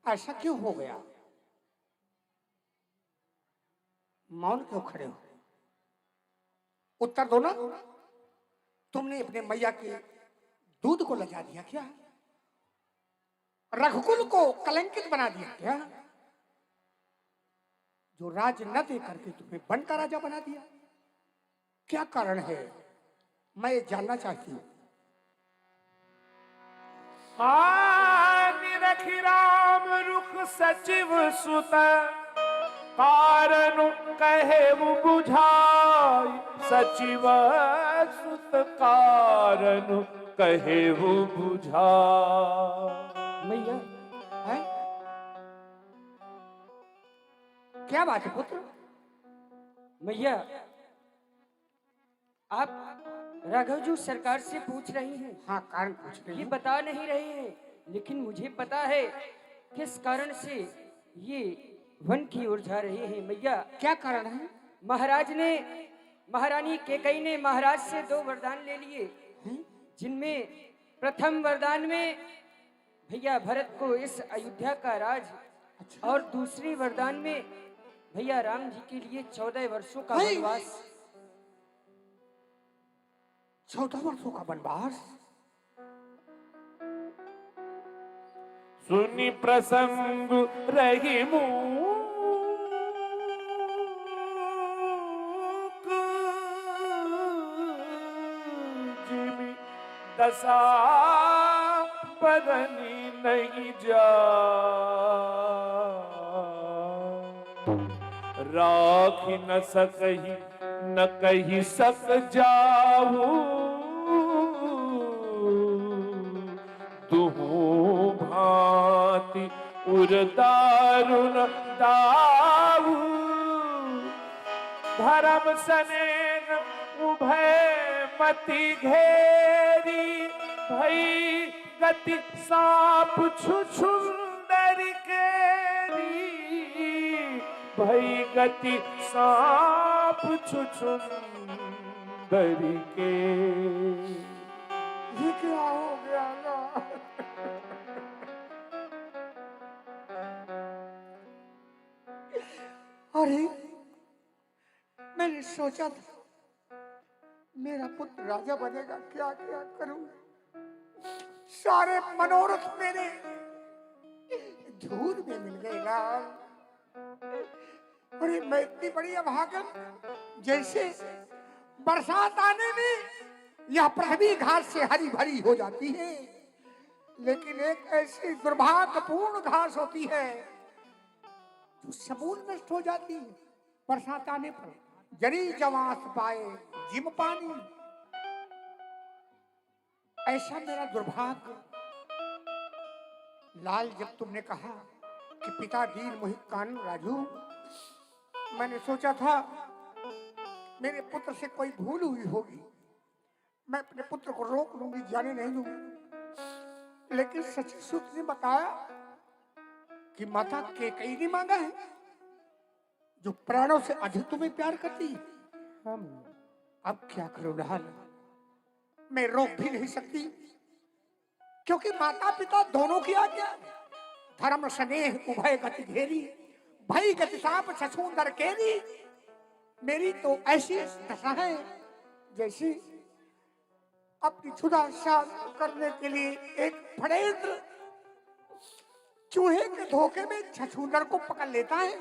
ऐसा क्यों हो गया? मौन क्यों खड़े हो? उत्तर दो ना। तुमने अपने मैया के दूध को लजा दिया क्या? रघुकुल को कलंकित बना दिया क्या? जो राज न दे करके तुम्हें वन का राजा बना दिया, क्या कारण है? मैं ये जानना चाहती हूँ। निरखि राम रुख सचिव सुत, कारण कहे वो बुझाई। सचिव सुत कारण कहे वो बुझाई। मैया, है? क्या बात है पुत्र? मैया, आप राघवजू सरकार से पूछ रही हैं, हाँ, कारण पूछ रही ये हूँ। बता नहीं रहे हैं, लेकिन मुझे पता है किस कारण से ये वन की ओर जा रहे हैं। मैया, क्या कारण है? महाराज ने, महारानी कैकेयी ने महाराज से 2 वरदान ले लिए, जिनमें प्रथम वरदान में भैया भरत को इस अयोध्या का राज, और दूसरी वरदान में भैया राम जी के लिए 14 वर्षों का वनवास। 14 वर्षों का वनवास? सुनि प्रसंग रही मूक, जिमि दशा बदनी नहीं जा। राखी न सकही न कही सक जाऊ, दुहु भांति उर दारुण दाऊ। धर्म सनेन उभय मति घेरी, भई गति सांप छुछुंदर केरी। भई गति सांप छुछुंदर के। ये क्या हो गया ना? अरे, मैंने सोचा था मेरा पुत्र राजा बनेगा, क्या क्या करूं? सारे मनोरथ मेरे धूल में मिल गए राम। अरे, मैं इतनी बड़ी अभागन, जैसे बरसात आने में यह पृथ्वी घास से हरी भरी हो जाती है, लेकिन एक ऐसी दुर्भाग्यपूर्ण घास होती है जो समूल नष्ट हो जाती है बरसात आने पर। जरी जवास पाए जिम पानी, ऐसा मेरा दुर्भाग्य। लाल, जब तुमने कहा कि पिता दीन मोहि कानन राजू, मैंने सोचा था मेरे पुत्र से कोई भूल हुई होगी, मैं अपने पुत्र को रोक लूंगी, जाने नहीं दूंगी। लेकिन सचिव सूत ने बताया कि माता कैकेयी ने मांगा है, जो प्राणों से अधिक तुम्हें प्यार करती है। अब क्या करूं लाल, मैं रोक भी नहीं सकती, क्योंकि माता पिता दोनों की आज्ञा। धर्म स्नेह उभय गति घेरी, भाई गतिसाप छछूंदर केरी, मेरी तो ऐसी दशा है जैसी अपनी क्षुधा शांत करने के लिए एक फड़ेंद्र चूहे के धोखे में छछूंदर को पकड़ लेता है,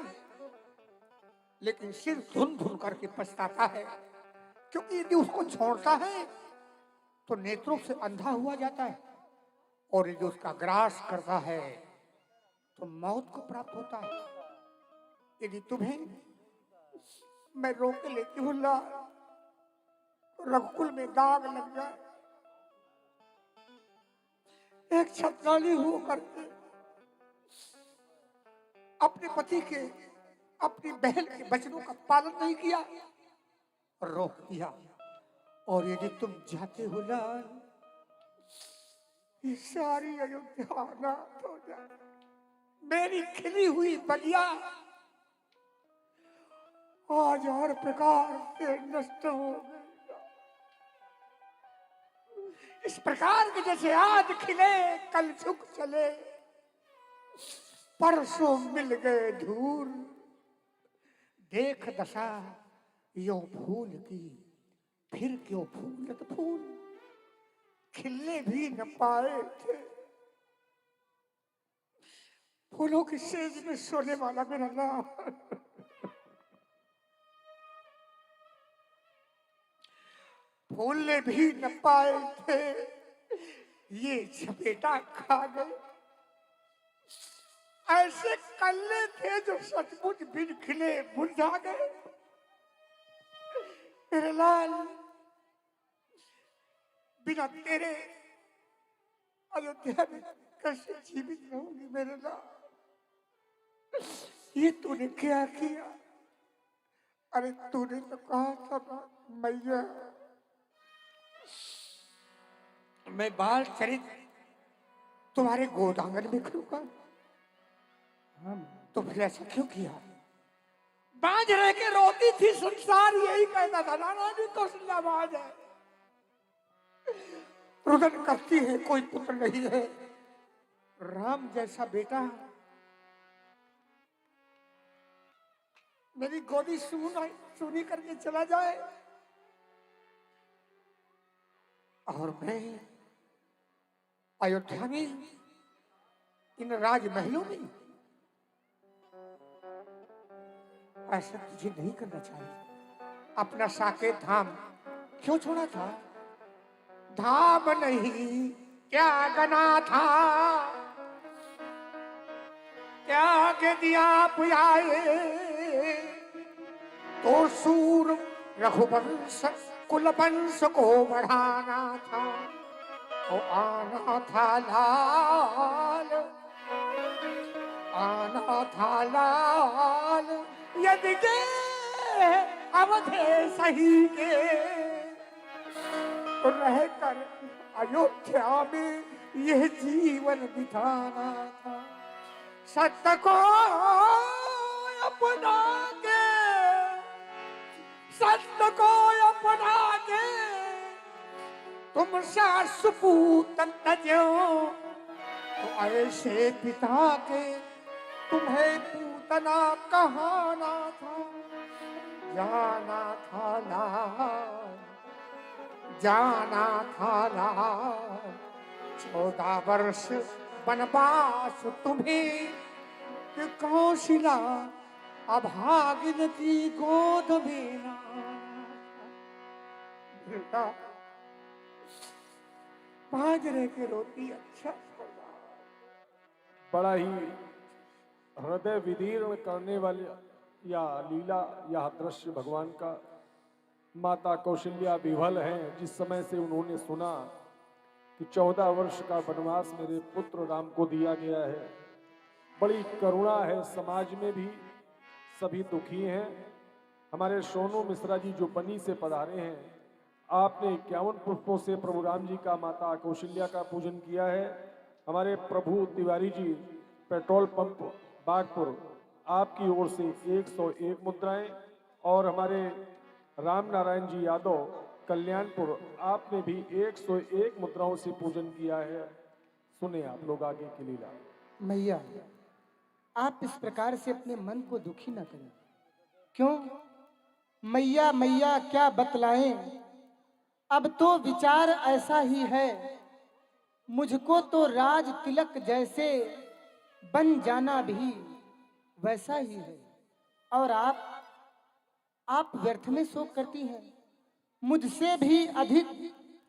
लेकिन सिर धुन धुन करके पछताता है, क्योंकि यदि उसको छोड़ता है तो नेत्रों से अंधा हुआ जाता है, और यदि उसका ग्रास करता है तो मौत को प्राप्त होता है। यदि तुम्हें मैं रोक के लेती हूँ लाल, रघुकुल में दाग लग जाए, एक छत्राली होकर के अपने पति के, अपनी बहन के वचनों का पालन नहीं किया, रोक दिया, और यदि तुम जाते हो लाल, ये सारी अयोध्या अनाथ हो जाए, मेरी खिली हुई बगिया आज हर प्रकार से नष्ट हो गई। इस प्रकार के जैसे आज खिले कल झुक चले, परसों मिल गए धूल, देख दशा यो फूल की, फिर क्यों फूलत फूल, खिलने भी न पाए थे। फूलों की सेज में सोने वाला मेरा नाम, फूलने भी न पाए थे, ये झपेटा खा गए। ऐसे कल्ले थे जो सचमुच बिन खिले मुरझा गए। मेरे लाल, बिना तेरे अयोध्या में कैसे जीवित रहूंगी मेरे लाल? ये तूने क्या किया? अरे तूने तो कहा था ना मैया, मैं बाल चरित तुम्हारे गोदांगन में करूंगा, तो फिर ऐसा क्यों किया? बांझ रह के रोती थी, संसार यही कहता था नाना जी कौशल्या बांझ है, रुदन करती है, कोई पुत्र नहीं है। राम जैसा बेटा मेरी गोदी सुनी करके चला जाए, और मैं अयोध्या में इन राजमहलों में, ऐसा तुझे नहीं करना चाहिए। अपना साकेत धाम क्यों छोड़ा था? धाम नहीं त्यागना था, त्याग दिया पुजाए, तो सूर रघुवंश कुलवंश को बढ़ाना था, तो आना था लाल, आना था लाल, यदि के अवधे सही के, तो रहकर अयोध्या में यह जीवन बिताना था। सत्य को अपना के, सत्य को अपना के, तुम सास पूत तजो, तो ऐसे पिता के तुम्हें पूतना कहाना था। जाना था लाल, जाना था लाल, 14 वर्ष वनवास तुम्हें, कि कौशिला अभागिन की गोद में बेटा बाजरे के रोटी अच्छा था। बड़ा ही हृदय विदीर्ण करने वाले या लीला या दृश्य भगवान का। माता कौशल्या विह्वल हैं जिस समय से उन्होंने सुना कि 14 वर्ष का वनवास मेरे पुत्र राम को दिया गया है। बड़ी करुणा है, समाज में भी सभी दुखी हैं। हमारे सोनू मिश्रा जी जो बनी से पधारे हैं, आपने 51 पुष्पों से प्रभु राम जी का, माता कौशल्या का पूजन किया है। हमारे प्रभु तिवारी जी पेट्रोल पंप बागपुर, आपकी ओर से 101 मुद्राएं, और हमारे राम नारायण जी यादव कल्याणपुर, आपने भी 101 मुद्राओं से पूजन किया है। सुने आप लोग आगे की लीला। मैया आप इस प्रकार से अपने मन को दुखी ना करें। क्यों? मैया मैया क्या बतलाएं, अब तो विचार ऐसा ही है, मुझको तो राज तिलक जैसे बन जाना भी वैसा ही है। और आप व्यर्थ में शोक करती हैं। मुझसे भी अधिक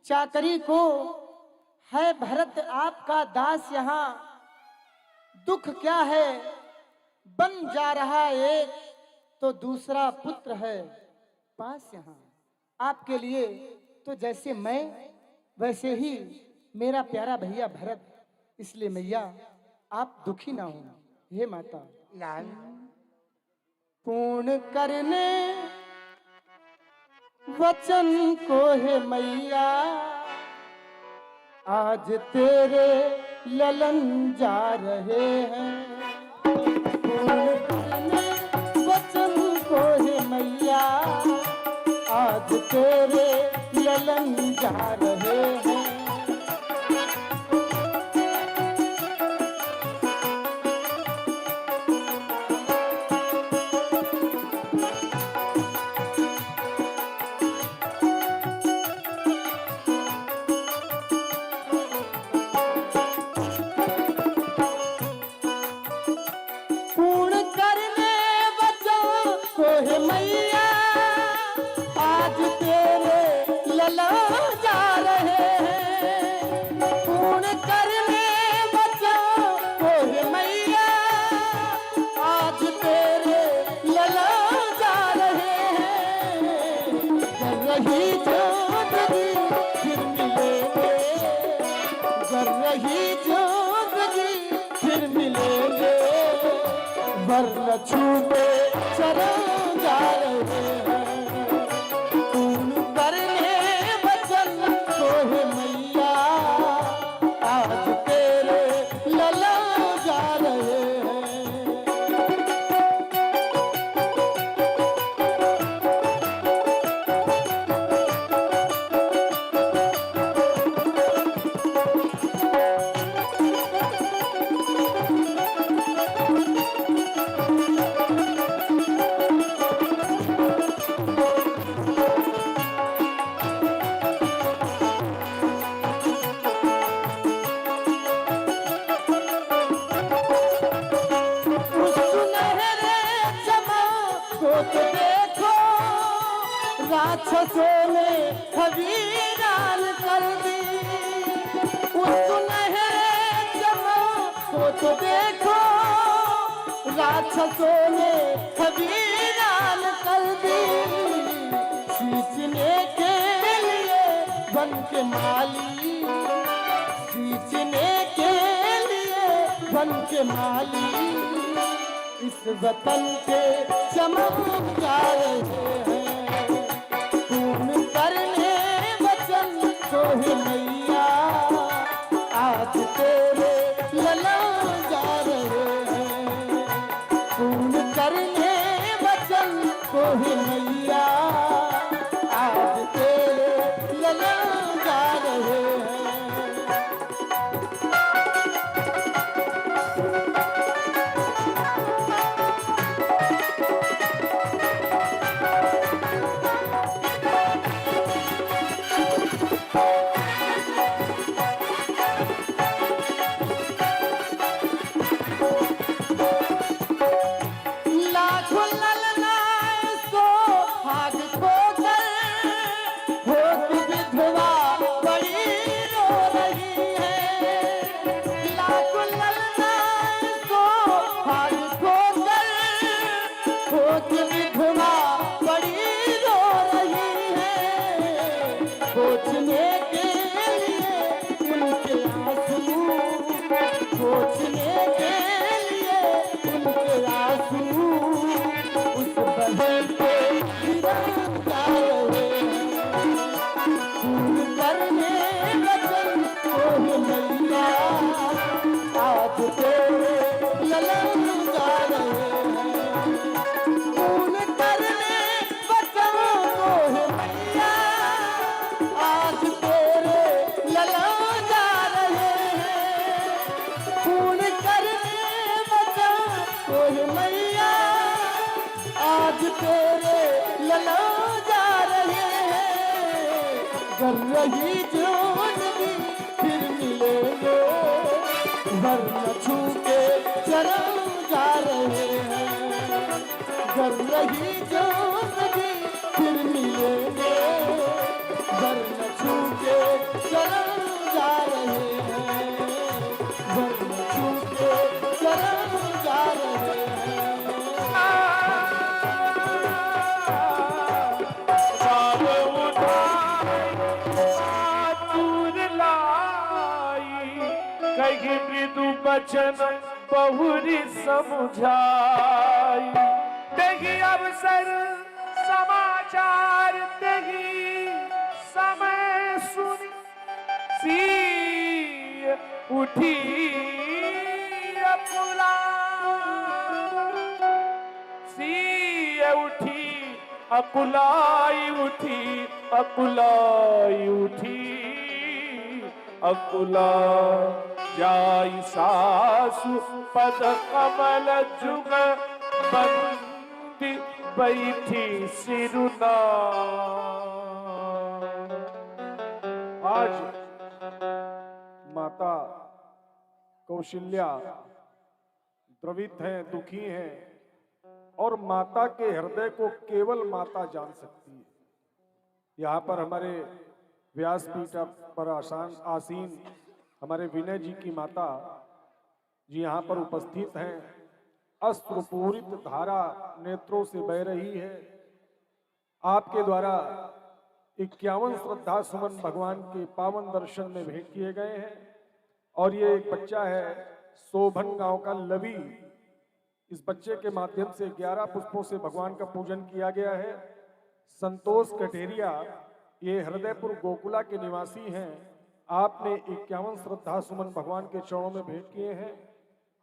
चाकरी को है भरत आपका दास, यहाँ दुख क्या है, बन जा रहा एक तो दूसरा पुत्र है पास यहाँ। आपके लिए तो जैसे मैं वैसे ही मेरा प्यारा भैया भरत, इसलिए मैया आप दुखी ना हो। हे माता, लाल पूर्ण करने वचन को है मैया, आज तेरे ललन जा रहे हैं। पूर्ण करने वचन को है मैया, आज तेरे ललन जा रहे हैं। पूर्ण करने वचन को है मैया, आज तेरे लला जा रहे हैं। पूर्ण करने वचन को है मैया, आज तेरे लला जा रहे हैं। कर रही जिंदगी फिर मिलेंगे, कर रही जिंदगी फिर मिलेंगे, वर्ण छूटे चरण जा रहे हैं। पूर्ण करने वचन को है मैया, आज तेरे लला जा रहे हैं। राक्षसों ने खबीरान कर दी, उस सुनहरे चमन को तो देखो, राक्षसों ने खबीरान कर दी। सींचने के लिए वन के माली, सींचने के लिए वन के माली, इस वतन के चमक जा रहे हैं। पूर्ण करने वचन को है मैया, आज तेरे लला जा रहे हैं। पूर्ण करने वचन को है मैया, आज तेरे लला जा रहे हैं। लाखों ललनाएं सो भाग खोकर, होत विधवा बड़ी रो रही है। लाखों ललनाएं सो भाग खोकर, होत विधवा बड़ी रो रही है। सोचने के लिए उनके आंसू, सोचने के लिए उनके आंसू, उस बहन पे गिरा जा रहे हैं। पूर्ण करने वचन को है मैया, आज तेरे ललन जा रहे हैं। पूर्ण करने आज तेरे लला जा रहे हैं, कर रही जिंदगी फिर मिलेंगे, वरना छू के चरण जा रहे हैं, कर रही जिंदगी फिर मिलेंगे, वरना छू के चरण जा रहे हैं, वरना छू के चरण जा रहे हैं। बाब उठाई दूर लाई, कही मृदु बचन बहुरी समझाई, देगी अवसर समाचार देगी समय सुनी, सी उठी अकुला, सी उठी अकुलाई उठी, अकुलाई उठी, अकुला जाई सासु पद कमल जुग बंदी बैठी सिरुना। आज माता कौशल्या द्रवित हैं, दुखी हैं, और माता के हृदय को केवल माता जान सकती है। यहाँ पर हमारे व्यासपीठ पर आसीन हमारे विनय जी की माता जी यहाँ पर उपस्थित हैं। अश्रुपूरित धारा नेत्रों से बह रही है। आपके द्वारा 51 श्रद्धा सुमन भगवान के पावन दर्शन में भेंट किए गए हैं। और ये एक बच्चा है शोभन गांव का लवी। इस बच्चे के माध्यम से 11 पुष्पों से भगवान का पूजन किया गया है। संतोष कटेरिया ये हृदयपुर गोकुला के निवासी हैं। आपने 51 श्रद्धा सुमन भगवान के चरणों में भेंट किए हैं।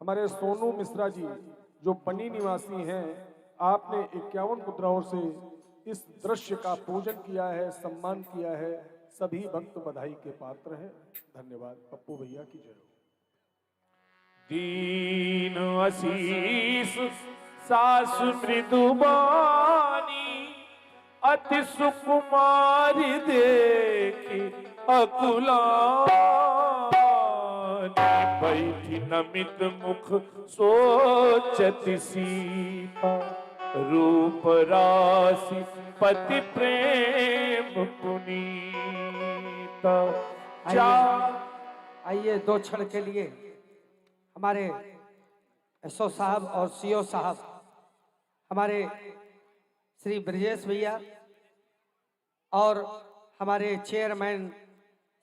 हमारे सोनू मिश्रा जी जो बनी निवासी हैं, आपने 51 मुद्राओं से इस दृश्य का पूजन किया है, सम्मान किया है। सभी भक्त बधाई के पात्र हैं। धन्यवाद। पप्पू भैया की जय हो। दीन आशीष सासु मृदुबानी, अति सुकुमारी देखी अकुलानी, बैठी नमित मुख सोचती सीता, रूप राशि पति प्रेम पुनीता। आइए 2 क्षण के लिए हमारे एसओ साहब और सीओ साहब, हमारे श्री ब्रजेश भैया और हमारे चेयरमैन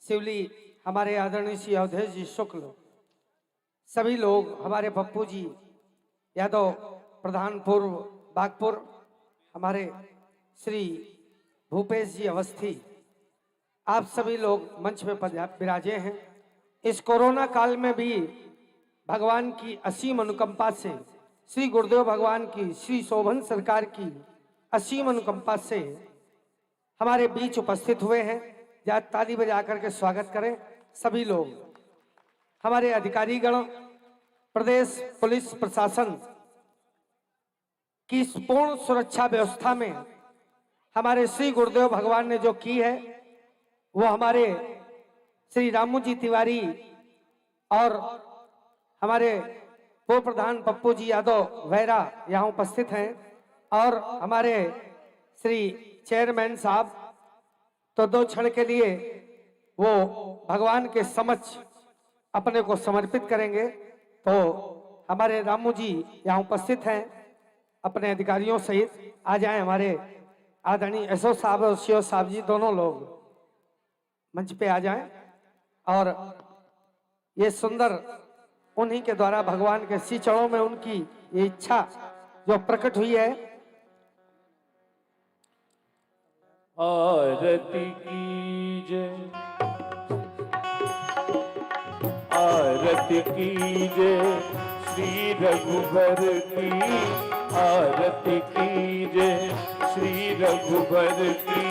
शिवली, हमारे आदरणीय श्री अवधेश जी शुक्ल, सभी लोग, हमारे पप्पू जी यादव प्रधान पूर्व बागपुर, हमारे श्री भूपेश जी अवस्थी, आप सभी लोग मंच में विराजे हैं। इस कोरोना काल में भी भगवान की असीम अनुकंपा से, श्री गुरुदेव भगवान की, श्री शोभन सरकार की असीम अनुकंपा से हमारे बीच उपस्थित हुए हैं। जहाँ ताली बजा करके स्वागत करें सभी लोग। हमारे अधिकारीगण, प्रदेश पुलिस प्रशासन की पूर्ण सुरक्षा व्यवस्था में हमारे श्री गुरुदेव भगवान ने जो की है, वो हमारे श्री रामू जी तिवारी और हमारे पूर्व प्रधान पप्पू जी यादव वैरा यहाँ उपस्थित हैं, और हमारे श्री चेयरमैन साहब तो 2 क्षण के लिए वो भगवान के समक्ष अपने को समर्पित करेंगे। तो हमारे रामू जी यहाँ उपस्थित हैं अपने अधिकारियों सहित। आ जाएं हमारे आदरणीय एसओ साहब और सीओ साहब जी, दोनों लोग मंच पे आ जाएं। और ये सुंदर उन्हीं के द्वारा भगवान के श्री चरणों में उनकी ये इच्छा जो प्रकट हुई है। आरती कीजय, आरती कीजय श्री रघुबर की, आरती कीजय श्री रघुबर की,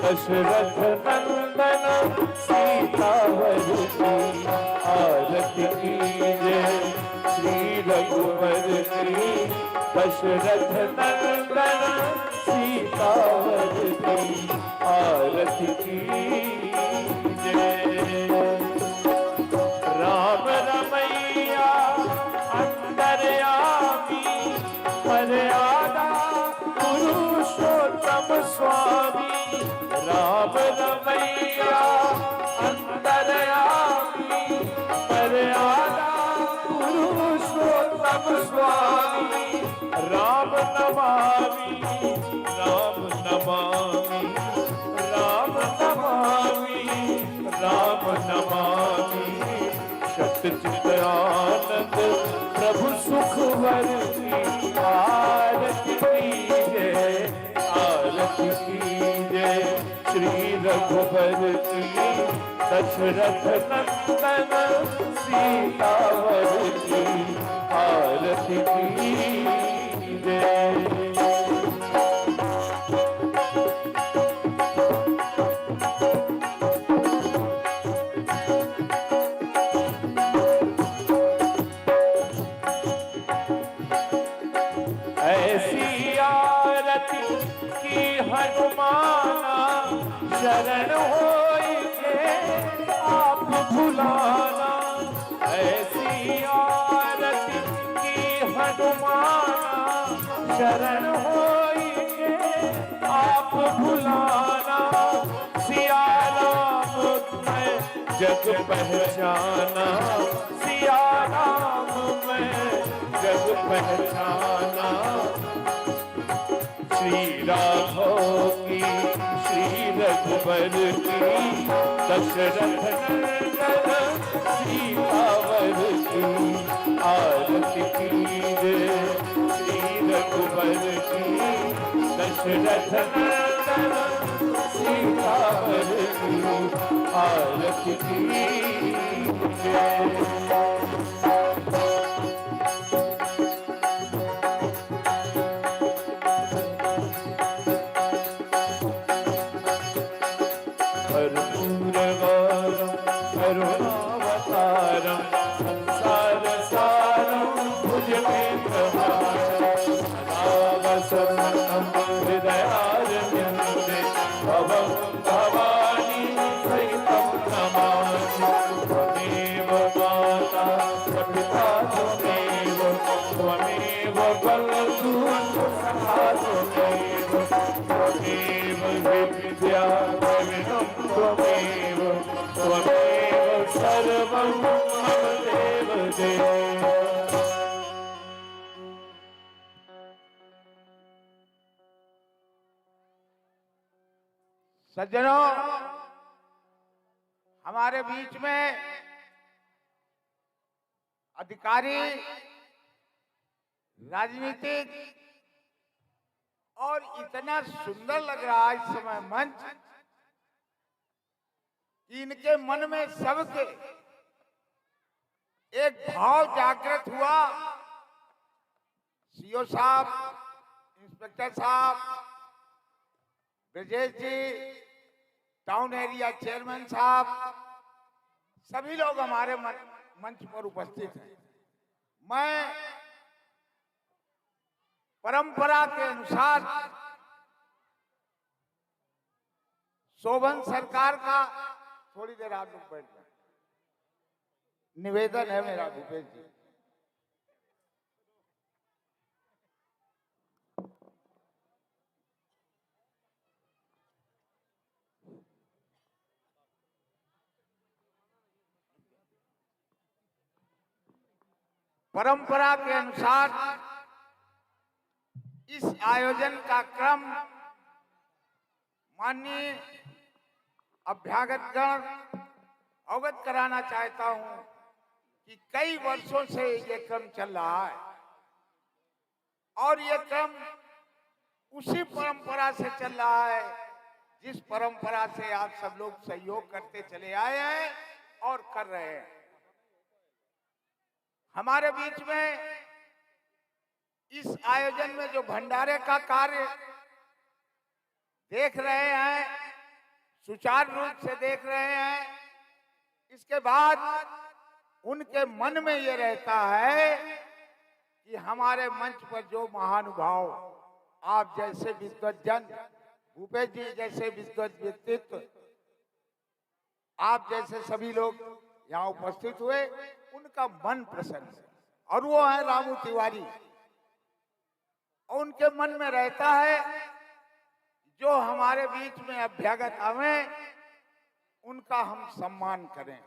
दशरथ नंदन सीतावर की, आरती कीजय श्री रघुबर की, दशरथ नंदन राम नमामि राम नमामि राम नमामि सतचित आनंद प्रभु सुख वर्षी आरती कीजिए आरती कीजिए श्री रघुबर की दशरथ नंदन सीतावर की आरती कीजिए। ऐसी आरती की हनुमाना शरण होइए आप भुलाना। ऐसी आरती की हनुमाना शरण होइए आप भुलाना। सिया राम मैं जग पहचाना सिया राम मैं जग पहचाना। श्री राघव की श्री रघुबर की दशरथ नंदन सीतावर की आरती कीजिए श्री रघुबर की दशरथ नंदन सीतावर की आरती कीजिए। करुणावतारम संसार सारम भुजगेन्द्रहारम सदावसवनं हृदयारण्यं भवं भवानी सहितं नमामि। त्वमेव माता प्रपिता त्वमेव त्वमेव बन्धु सखा त्वमेव त्वमेव विद्या द्रविणं त्वमेव त्वमेव सर्वं मम देव देव। सज्जनों, हमारे बीच में अधिकारी, राजनीतिक और इतना सुंदर लग रहा है इस समय मंच कि इनके मन में सबके एक भाव जागृत हुआ। सीओ साहब, इंस्पेक्टर साहब, ब्रजेश जी, टाउन एरिया चेयरमैन साहब, सभी लोग हमारे मंच पर उपस्थित हैं। मैं परंपरा के अनुसार शोभन सरकार का थोड़ी देर आप लोग बैठ जाए, निवेदन है मेरा भूपेश जी। परंपरा के अनुसार इस आयोजन का क्रम माननीय अभ्यागतगण अवगत कराना चाहता हूं कि कई वर्षों से ये क्रम चल रहा है और ये क्रम उसी परंपरा से चल रहा है जिस परंपरा से आप सब लोग सहयोग करते चले आए हैं और कर रहे हैं। हमारे बीच में इस आयोजन में जो भंडारे का कार्य देख रहे हैं, सुचारू रूप से देख रहे हैं, इसके बाद उनके मन में ये रहता है कि हमारे मंच पर जो महानुभाव, आप जैसे विद्वज्जन, भूपेश जी जैसे विद्वत व्यक्तित्व, आप जैसे सभी लोग यहाँ उपस्थित हुए, उनका मन प्रसन्न है। और वो है रामू तिवारी, और उनके मन में रहता है जो हमारे बीच में अभ्यागत आवे उनका हम सम्मान करें।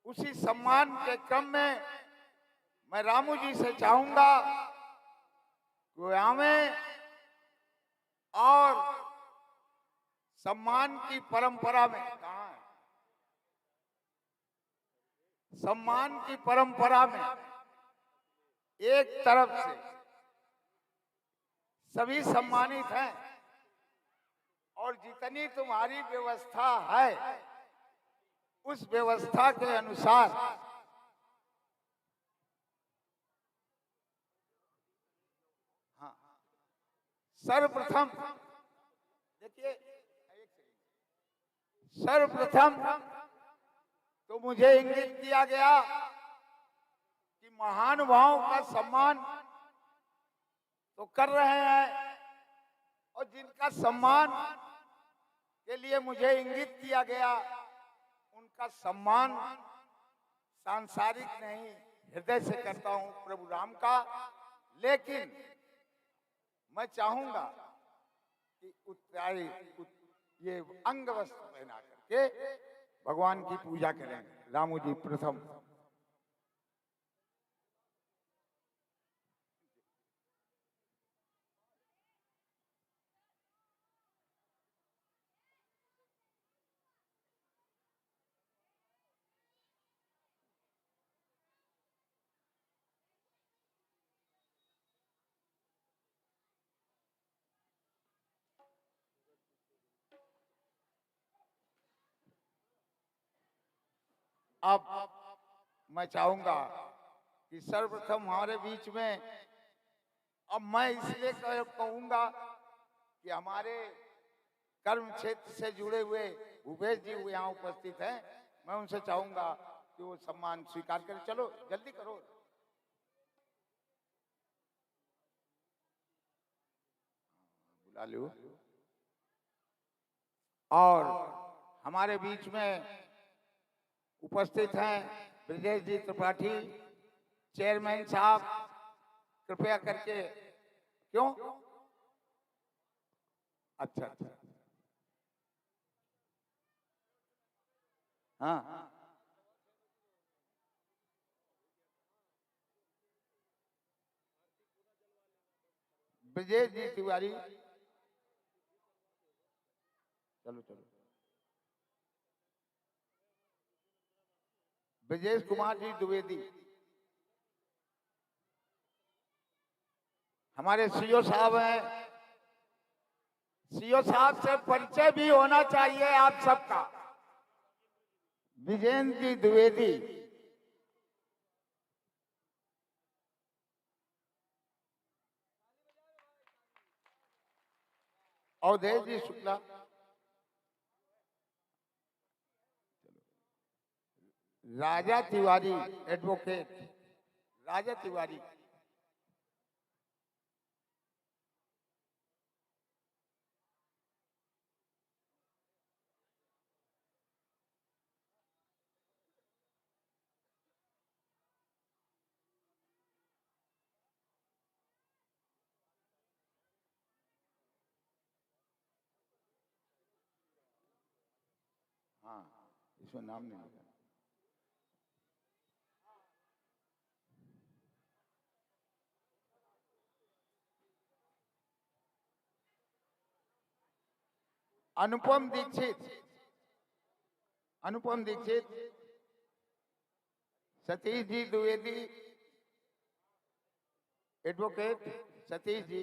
उसी सम्मान के क्रम में मैं रामू जी से चाहूंगा कि आवे और सम्मान की परंपरा में, कहाँ है? सम्मान की परंपरा में एक तरफ से सभी सम्मानित हैं और जितनी तुम्हारी व्यवस्था है उस व्यवस्था के अनुसार हाँ, सर्वप्रथम देखिए, सर्वप्रथम तो मुझे इंगित किया गया कि महानुभावों का सम्मान तो कर रहे हैं और जिनका सम्मान के लिए मुझे इंगित किया गया उनका सम्मान सांसारिक नहीं, हृदय से करता हूं प्रभु राम का। लेकिन मैं चाहूंगा कि उत्तरायी ये अंग वस्त्र पहना करके भगवान की पूजा करें। रामू जी प्रथम। अब मैं चाहूंगा कि सर्वप्रथम हमारे बीच में, अब मैं इसलिए कहूंगा कि हमारे कर्म क्षेत्र से जुड़े हुए भूपेश जी यहाँ उपस्थित हैं, मैं उनसे चाहूंगा कि वो सम्मान स्वीकार करें। चलो जल्दी करो। बुला लो। और हमारे बीच में उपस्थित हैं ब्रजेश जी त्रिपाठी, चेयरमैन साहब, कृपया करके। क्यों? अच्छा अच्छा, हाँ, ब्रजेश जी तिवारी, चलो चलो। ब्रजेश कुमार जी द्विवेदी, हमारे सीओ साहब हैं। सीओ साहब से परिचय भी होना चाहिए आप सबका। विजेंद्र जी द्विवेदी, अवधेश जी शुक्ला, राजा तिवारी, एडवोकेट राजा तिवारी, हाँ इसमें नाम नहीं लिखा। अनुपम दीक्षित, अनुपम दीक्षित, सतीश जी द्विवेदी, एडवोकेट सतीश जी,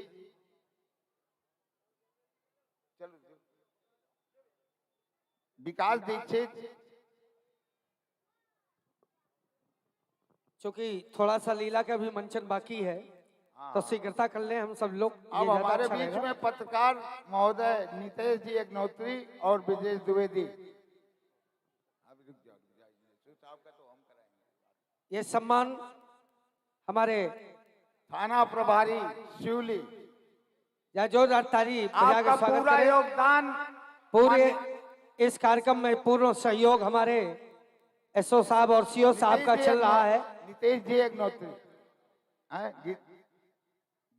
चलो। विकास दीक्षित, चूंकि थोड़ा सा लीला का भी मंचन बाकी है तो शीघ्रता कर लें हम सब लोग। अब हमारे बीच में पत्रकार महोदय नितेश जी अग्नोत्री और ब्रजेश द्विवेदी। ये सम्मान हमारे थाना प्रभारी शिवली, या जोरदार ताली बजा के आपका स्वागत पूरा करें। योगदान पूरे इस कार्यक्रम में पूर्ण सहयोग हमारे एसओ साहब और सीओ साहब का चल रहा है। नितेश जी अग्नोत्री,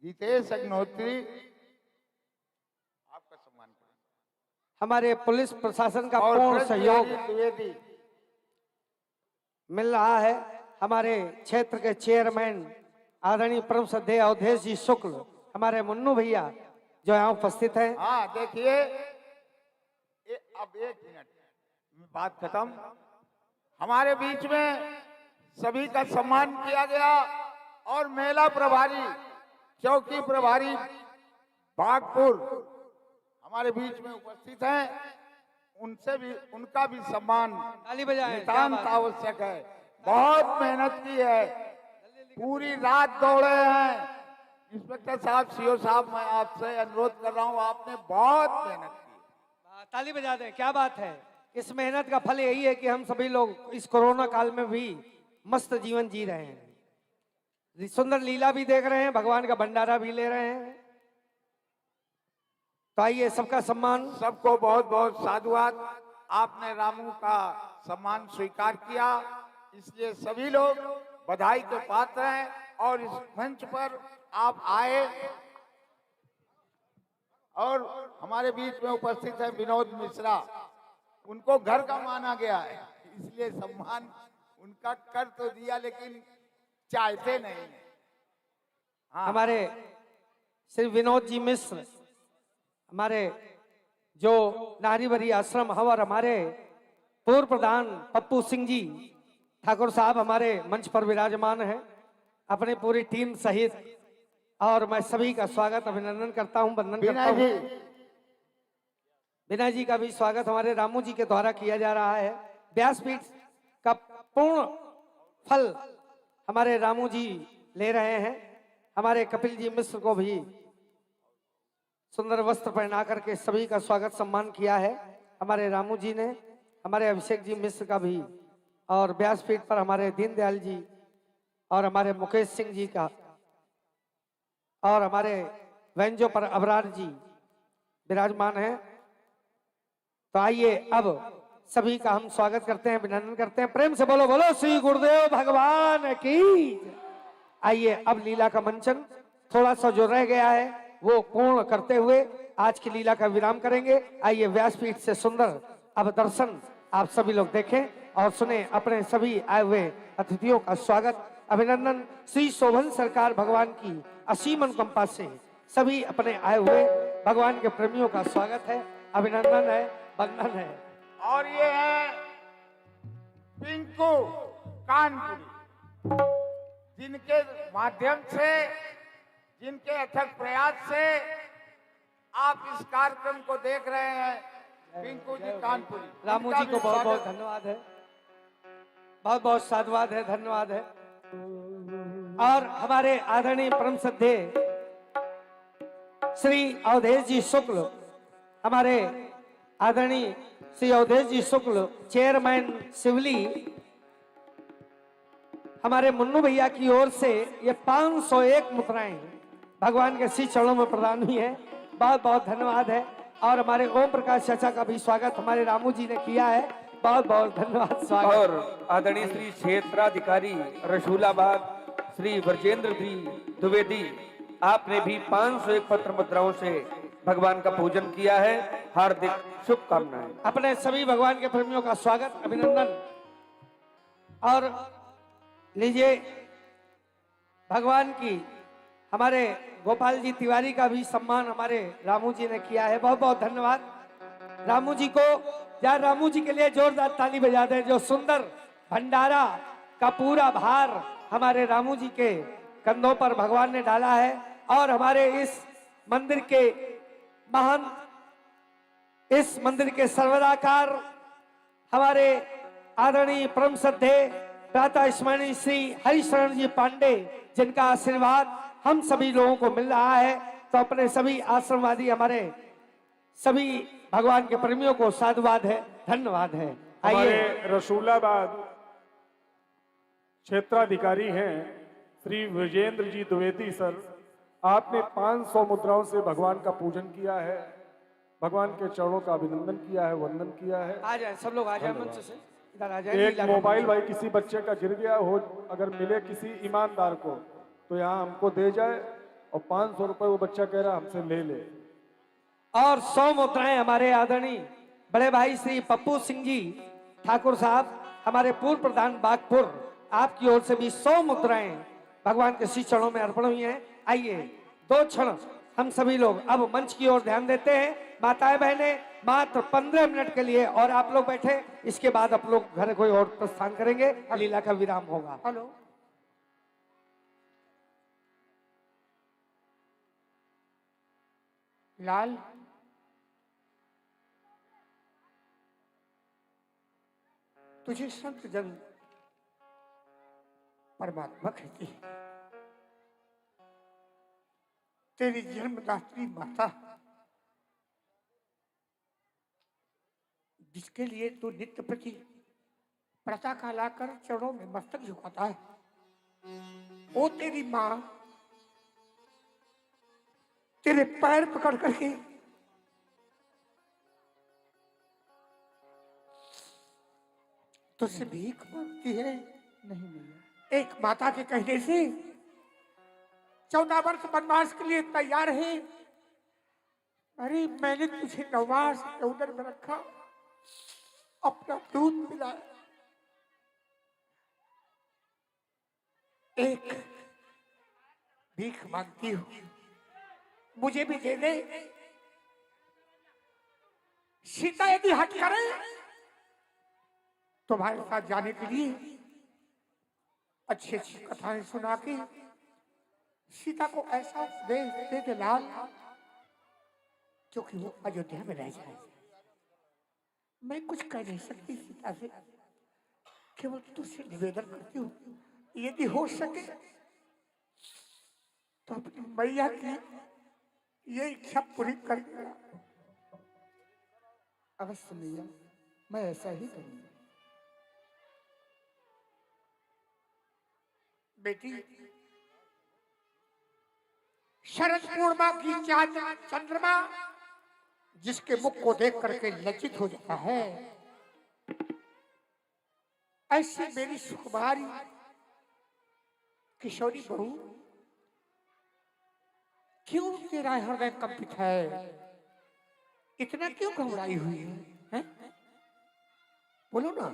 जितेश अग्नोत्री, आपका सम्मान करें। हमारे पुलिस प्रशासन का और पूर्ण ब्रज सहयोग बिहारी द्विवेदी, मिल रहा है। हमारे क्षेत्र के चेयरमैन आदरणीय परम श्रद्धेय अवधेश जी शुक्ल, हमारे मुन्नू भैया जो यहाँ उपस्थित है। हाँ देखिए, अब 1 मिनट, बात खत्म। हमारे बीच में सभी का सम्मान किया गया और मेला प्रभारी, चौकी प्रभारी बागपुर हमारे बीच में उपस्थित हैं, उनसे भी, उनका भी सम्मान नितांत आवश्यक है। बहुत मेहनत की है, पूरी रात दौड़े हैं। इंस्पेक्टर साहब, सीओ साहब, मैं आपसे अनुरोध कर रहा हूं, आपने बहुत मेहनत की। ताली बजा दें, क्या बात है। इस मेहनत का फल यही है कि हम सभी लोग इस कोरोना काल में भी मस्त जीवन जी रहे हैं, सुंदर लीला भी देख रहे हैं, भगवान का भंडारा भी ले रहे हैं। तो आइए, सबका सम्मान। सबको बहुत बहुत साधुवाद। आपने रामू का सम्मान स्वीकार किया, इसलिए सभी लोग बधाई के पात्र हैं। और इस मंच पर आप आए और हमारे बीच में उपस्थित है विनोद मिश्रा, उनको घर का माना गया है, इसलिए सम्मान उनका कर तो दिया, लेकिन चाहते नहीं। हाँ। हमारे श्री विनोद जी मिश्र, हमारे जो नारीवरी आश्रम है, और हमारे पूर्व प्रधान पप्पू सिंह जी ठाकुर साहब हमारे मंच पर विराजमान हैं अपनी पूरी टीम सहित। और मैं सभी का स्वागत, अभिनंदन करता हूं, वंदन करता हूं। विनय जी का भी स्वागत हमारे रामू जी के द्वारा किया जा रहा है। व्यासपीठ का पूर्ण फल हमारे रामू जी ले रहे हैं। हमारे कपिल जी मिश्र को भी सुंदर वस्त्र पहना करके सभी का स्वागत सम्मान किया है हमारे रामू जी ने। हमारे अभिषेक जी मिश्र का भी, और व्यासपीठ पर हमारे दीनदयाल जी और हमारे मुकेश सिंह जी का, और हमारे व्यंजो पर अबरार जी विराजमान हैं। तो आइए, अब सभी का हम स्वागत करते हैं, अभिनंदन करते हैं। प्रेम से बोलो, बोलो श्री गुरुदेव भगवान की। आइए, अब लीला का मंचन थोड़ा सा जो रह गया है वो पूर्ण करते हुए आज की लीला का विराम करेंगे। आइए, व्यासपीठ से सुंदर अब दर्शन आप सभी लोग देखें और सुने अपने सभी आए हुए अतिथियों का स्वागत, अभिनंदन। श्री शोभन सरकार भगवान की असीम अनुकंपा से सभी अपने आए हुए भगवान के प्रेमियों का स्वागत है, अभिनंदन है, वंदन है। और ये है पिंकू कानपुरी, जिनके माध्यम से, जिनके अथक प्रयास से आप इस कार्यक्रम को देख रहे हैं। पिंकू जी कानपुरी, रामू जी को बहुत बहुत धन्यवाद है, बहुत बहुत साधुवाद है, धन्यवाद है। और हमारे आदरणीय परम श्रद्धेय श्री अवधेश जी शुक्ल, हमारे आदरणीय श्री अवधेश जी शुक्ल चेयरमैन सिवली, हमारे मुन्नू भैया की ओर से ये 501 मुद्राएं भगवान के श्री चरणों में प्रदान हुई है, बहुत बहुत धन्यवाद है। और हमारे ओम प्रकाश चाचा का भी स्वागत हमारे रामू जी ने किया है, बहुत बहुत धन्यवाद, स्वागत। और आदरणीय श्री क्षेत्राधिकारी रसूलाबाद श्री ब्रजेंद्र जी द्विवेदी, आपने भी 501 पत्र मुद्राओं से भगवान का पूजन किया है, हार्दिक शुभकामनाएं। अपने सभी भगवान के प्रेमियों का स्वागत, अभिनंदन। और लीजिए, भगवान की हमारे गोपाल जी तिवारी का भी सम्मान हमारे रामू जी ने किया है, बहुत बहुत धन्यवाद रामू जी को। यार, रामू जी के लिए जोरदार ताली बजा दें, जो सुंदर भंडारा का पूरा भार हमारे रामू जी के कंधों पर भगवान ने डाला है। और हमारे इस मंदिर के महान, इस मंदिर के सर्वदाकार हमारे आदरणीय परम श्रद्धेय प्रातः स्मरणीय श्री हरिशरण जी पांडे, जिनका आशीर्वाद हम सभी लोगों को मिल रहा है। तो अपने सभी आश्रमवादी हमारे सभी भगवान के प्रेमियों को साधुवाद है, धन्यवाद है। हमारे रसूलाबाद क्षेत्राधिकारी हैं श्री विजेंद्र जी द्विवेदी सर, आपने 500 मुद्राओं से भगवान का पूजन किया है, भगवान के चरणों का अभिनंदन किया है, वंदन किया है। आ जाए सब लोग, आ जाए मंच से, इधर आ जाए। एक मोबाइल भाई किसी बच्चे का गिर गया हो, अगर मिले किसी ईमानदार को तो यहाँ हमको दे जाए, और 500 रुपए वो बच्चा कह रहा हमसे ले ले। और 100 मुद्राएं हमारे आदरणीय बड़े भाई श्री पप्पू सिंह जी ठाकुर साहब, हमारे पूर्व प्रधान बागपुर, आपकी ओर से भी 100 मुद्राएं भगवान के श्री चरणों में अर्पण हुई हैं। आइए 2 क्षण हम सभी लोग अब मंच की ओर ध्यान देते हैं। माताएं बहनें मात्र 15 मिनट के लिए और आप लोग बैठे, इसके बाद आप लोग घर कोई और प्रस्थान करेंगे, लीला का विराम होगा। हेलो, लाल, तुझे संत जन परमात्मा कहती है। तेरी जन्मदात्री माता, जिसके लिए तू नित्य प्रति प्रातः लाकर चरणों में मस्तक झुकाता है, वो तेरी माँ तेरे पैर पकड़ करके तुझसे भीख मांगती है। नहीं मैया, एक माता के कहने से 14 वर्ष वनवास के लिए तैयार है। अरे मैंने तुझे 9 मास के उदर में रखा, अपना दूध पिलाया, एक भीख मांगती हूँ, मुझे भी दे दे। सीता यदि हट करे तुम्हारे साथ जाने के लिए अच्छी अच्छी कथाएं सुना के सीता को ऐसा उपदेश दे दे लाल, क्योंकि वो अयोध्या में रह जाए। मैं कुछ कह नहीं सकती सीता से, केवल तुझसे निवेदन करती हूँ, यदि हो सके तो अपनी मैया की ये इच्छा पूरी कर देना। अवश्य मैया, मैं ऐसा ही करूंगा। बेटी, शरद पूर्णिमा की चांद चंद्रमा जिसके मुख को देख करके लज्जित हो जाता है, ऐसी मेरी सुकुमारी किशोरी बहू, क्यों तेरा हृदय कंपित है? इतना क्यों घबराई हुई है? बोलो ना,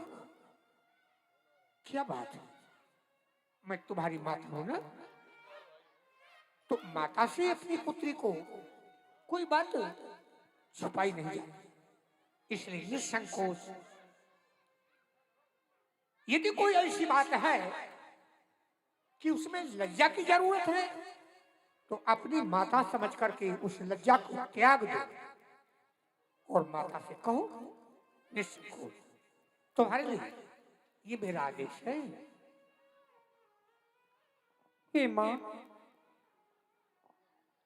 क्या बात है? मैं तुम्हारी माता हूं ना, तो माता से अपनी पुत्री को कोई बात छुपाई नहीं जाती, इसलिए निसंकोच यदि कोई ऐसी बात है कि उसमें लज्जा की जरूरत है, तो अपनी माता समझ करके उस लज्जा को त्याग दो और माता से कहो निसंकोच, तुम्हारे लिए ये मेरा आदेश है। हे माँ,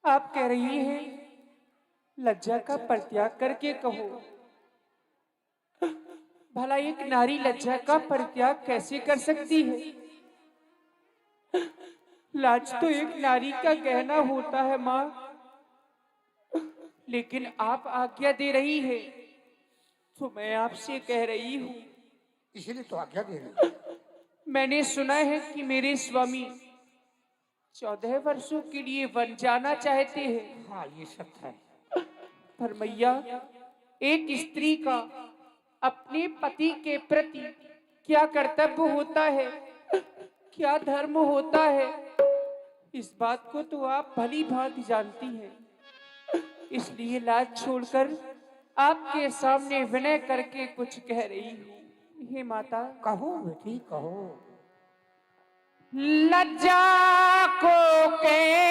आप कह रही हैं लज्जा का परित्याग करके कहो। भला एक नारी लज्जा का परित्याग कैसे कर सकती है? लाज तो एक नारी का गहना होता है माँ, लेकिन आप आज्ञा दे रही है तो मैं आपसे कह रही हूँ। इसीलिए तो आज्ञा दे रही। मैंने सुना है कि मेरे स्वामी 14 वर्षों के लिए वन जाना चाहते हैं। हाँ, ये सत्य है। पर मैया, एक स्त्री का अपने पति के प्रति क्या कर्तव्य होता है, क्या धर्म होता है, इस बात को तो आप भली भांति जानती हैं। इसलिए लाज छोड़कर आपके सामने विनय करके कुछ कह रही हूँ। हे माता, कहो बेटी कहो। लज्जा को कैसे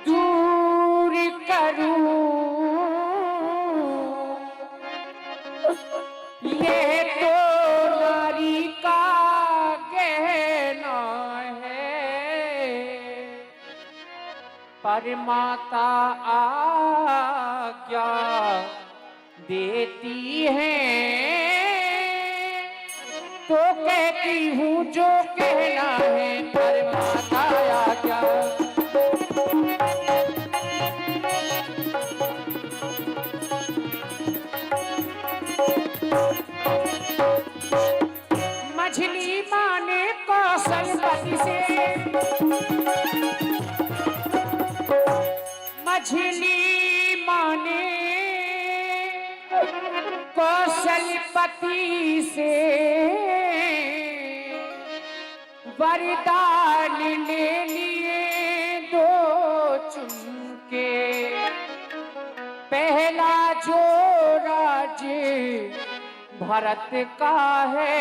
दूर करूं, ये तो नारी का गहना है, पर माता आज्ञा देती है तो कहती हूँ जो कहना है, पर माता आज्ञा। मछली माने कौशलपति से, मछली माने कौशलपति से वरदान ले लिए दो चुनके, पहला जो राज्य भरत का है,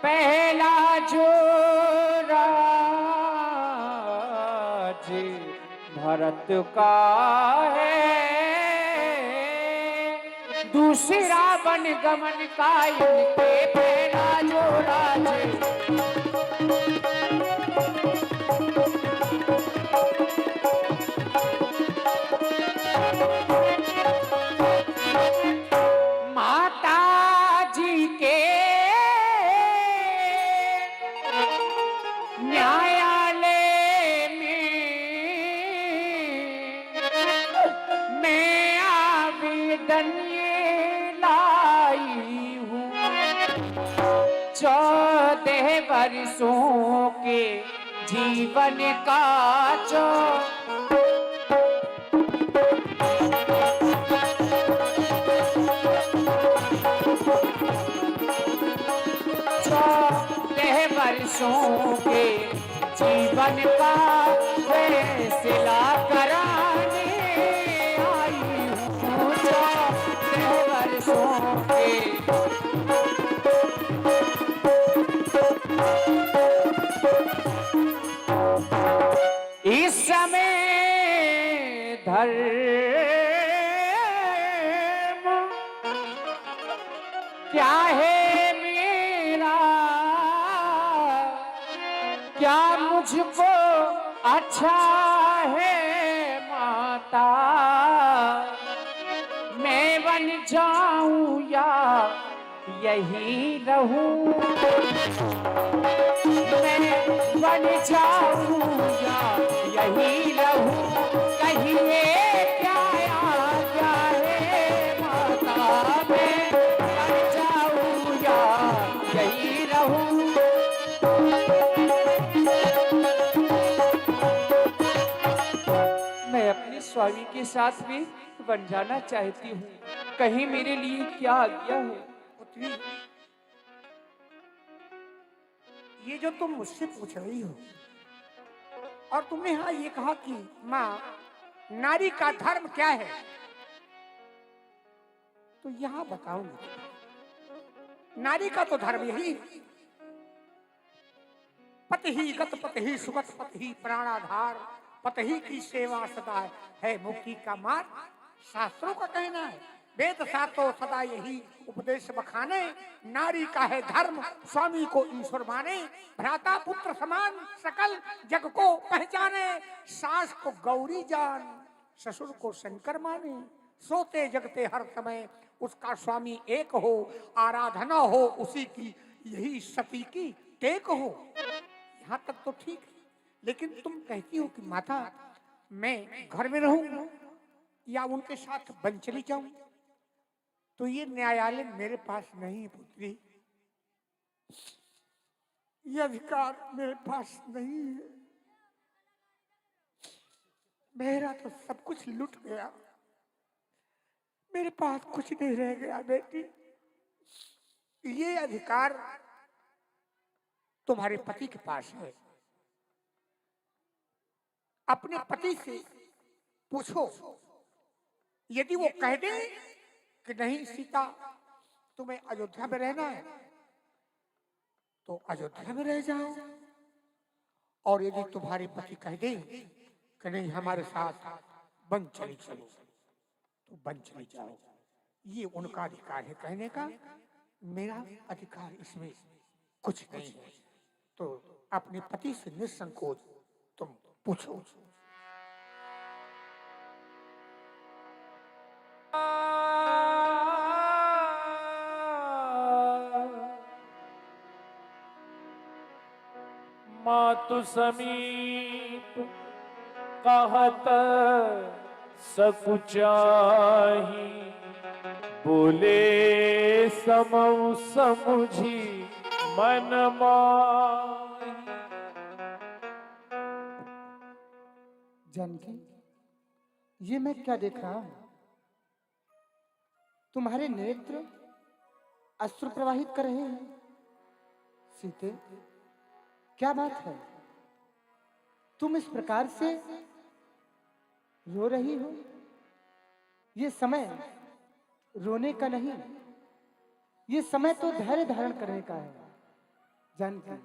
पहला जो राज्य भरत का है, दूसरा वन गमन का इनके पहला जो राज्य। माता जी के न्यायालय में मैं आवेदन ये लाई हूँ, 14 वर्षों के जीवन का 14 वर्षों के जीवन का फैसला कराने आई हूँ, 14 वर्षों के। इस समय धर्म क्या है मेरा, क्या मुझको अच्छा है माता, मैं बन जाऊं या यही रहूं, मैं बन जाऊं या यही रहूं, कहिए क्या आज्ञा है माता, मैं बन जाऊं या यही रहूं। मैं अपने स्वामी के साथ में बन जाना चाहती हूँ, कहीं मेरे लिए क्या आज्ञा है। पुत्री, ये जो तुम मुझसे पूछ रही हो और तुमने हाँ ये कहा कि माँ नारी का धर्म क्या है, तो यहां बताऊंगी। नारी का तो धर्म यही है, पति ही गत पति ही सुगत पति ही प्राणाधार, पति ही की सेवा सदा है मुक्ति का मार्ग, शास्त्रों का कहना है। वेद शास्त्रों सदा यही उपदेश बखाने, नारी का है धर्म स्वामी को ईश्वर माने, भ्राता पुत्र समान सकल जग को पहचाने, सास को गौरी जान ससुर को शंकर माने, सोते जगते हर समय उसका स्वामी एक हो, आराधना हो उसी की यही सती की टेक हो। यहाँ तक तो ठीक है, लेकिन तुम कहती हो कि माता मैं घर में रहूं या उनके साथ बन चली जाऊं, तो ये न्यायालय मेरे पास नहीं है पुत्री, ये अधिकार मेरे पास नहीं है। मेरा तो सब कुछ लुट गया, मेरे पास कुछ नहीं रह गया बेटी। ये अधिकार तुम्हारे पति के पास है, अपने पति से पूछो, यदि वो कह दे कि नहीं सीता तुम्हें अयोध्या में रहना है तो अयोध्या में रह जाओ, और यदि तुम्हारे पति कह दे कि नहीं हमारे साथ बन चली चलो तो बन चली जाओ। ये उनका अधिकार है कहने का, मेरा अधिकार इसमें कुछ नहीं है। तो अपने पति से निसंकोच तुम पूछो। मातु समीप कहत सकुचाही, बोले समऊ समुझी मन माही। जानकी, ये मैं क्या देख रहा हूं? तुम्हारे नेत्र अश्रु प्रवाहित कर रहे हैं, सीते, क्या बात है? तुम इस प्रकार से रो रही हो? ये समय रोने का नहीं, ये समय तो धैर्य धारण करने का है। जानकी,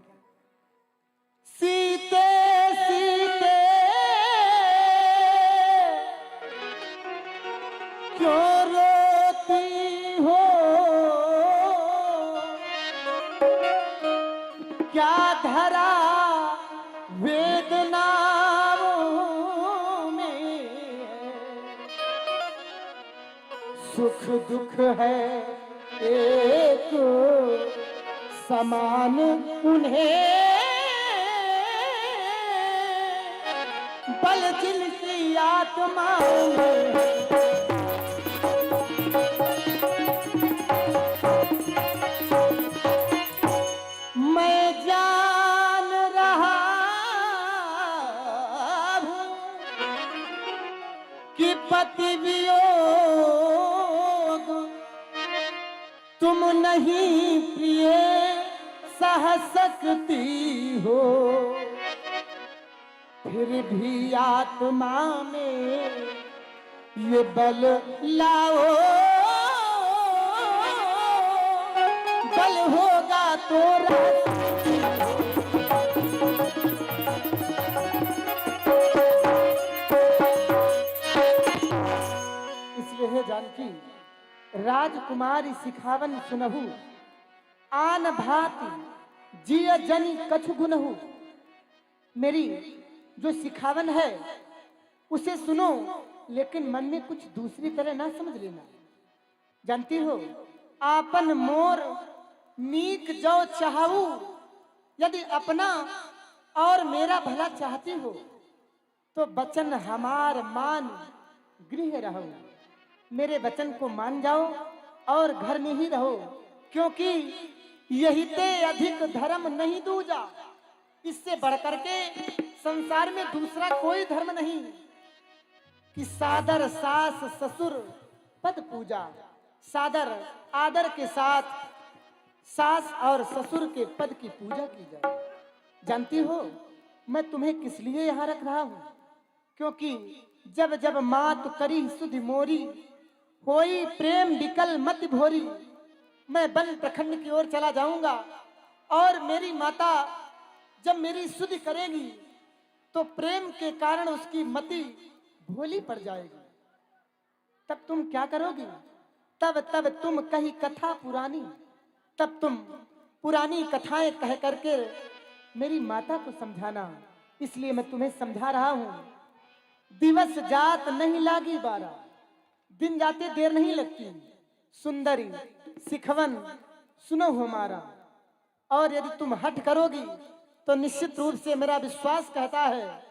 सीते सीते क्यों रोती हो? क्या धरा वेदनाओं में? सुख दुख है एक समान उन्हें, बल जिनकी आत्मा में। मैं जान रहा हूं कि पति वियोग तुम नहीं प्रिय सह सकती हो, फिर भी आत्मा में ये बल लाओ, बल होगा तो इसलिए है जानकी, राजकुमारी सिखावन सुनहु, आन भांति जिय जनि कछु गुनहु। मेरी जो सिखावन है उसे सुनो, लेकिन मन में कुछ दूसरी तरह ना समझ लेना। जानती हो, आपन मोर मीक जो चाहू, यदि अपना और मेरा भला चाहती हो तो वचन हमार मान गृह रहो। मेरे वचन को मान जाओ और घर में ही रहो, क्योंकि यही ते अधिक धर्म नहीं दूजा। इससे बढ़कर के संसार में दूसरा कोई धर्म नहीं कि सादर सास ससुर पद पूजा। सादर आदर के साथ सास और ससुर के पद की पूजा की जाए। जानती हो, मैं तुम्हें किस लिए यहाँ रख रहा हूँ? क्योंकि जब जब मात करी सुधि मोरी, होई प्रेम विकल मत भोरी। मैं वन प्रखंड की ओर चला जाऊंगा और मेरी माता जब मेरी सुधि करेगी तो प्रेम के कारण उसकी मति भोली पड़ जाएगी। तब तुम क्या करोगी? तब तुम कही कथा पुरानी, तब तुम पुरानी कथाएं कह करके मेरी माता को समझाना। इसलिए मैं तुम्हें समझा रहा हूं। दिवस जात नहीं लागी बारा, दिन जाते देर नहीं लगती। सुंदरी सिखवन सुनो हमारा, और यदि तुम हट करोगी तो निश्चित रूप से मेरा विश्वास कहता है,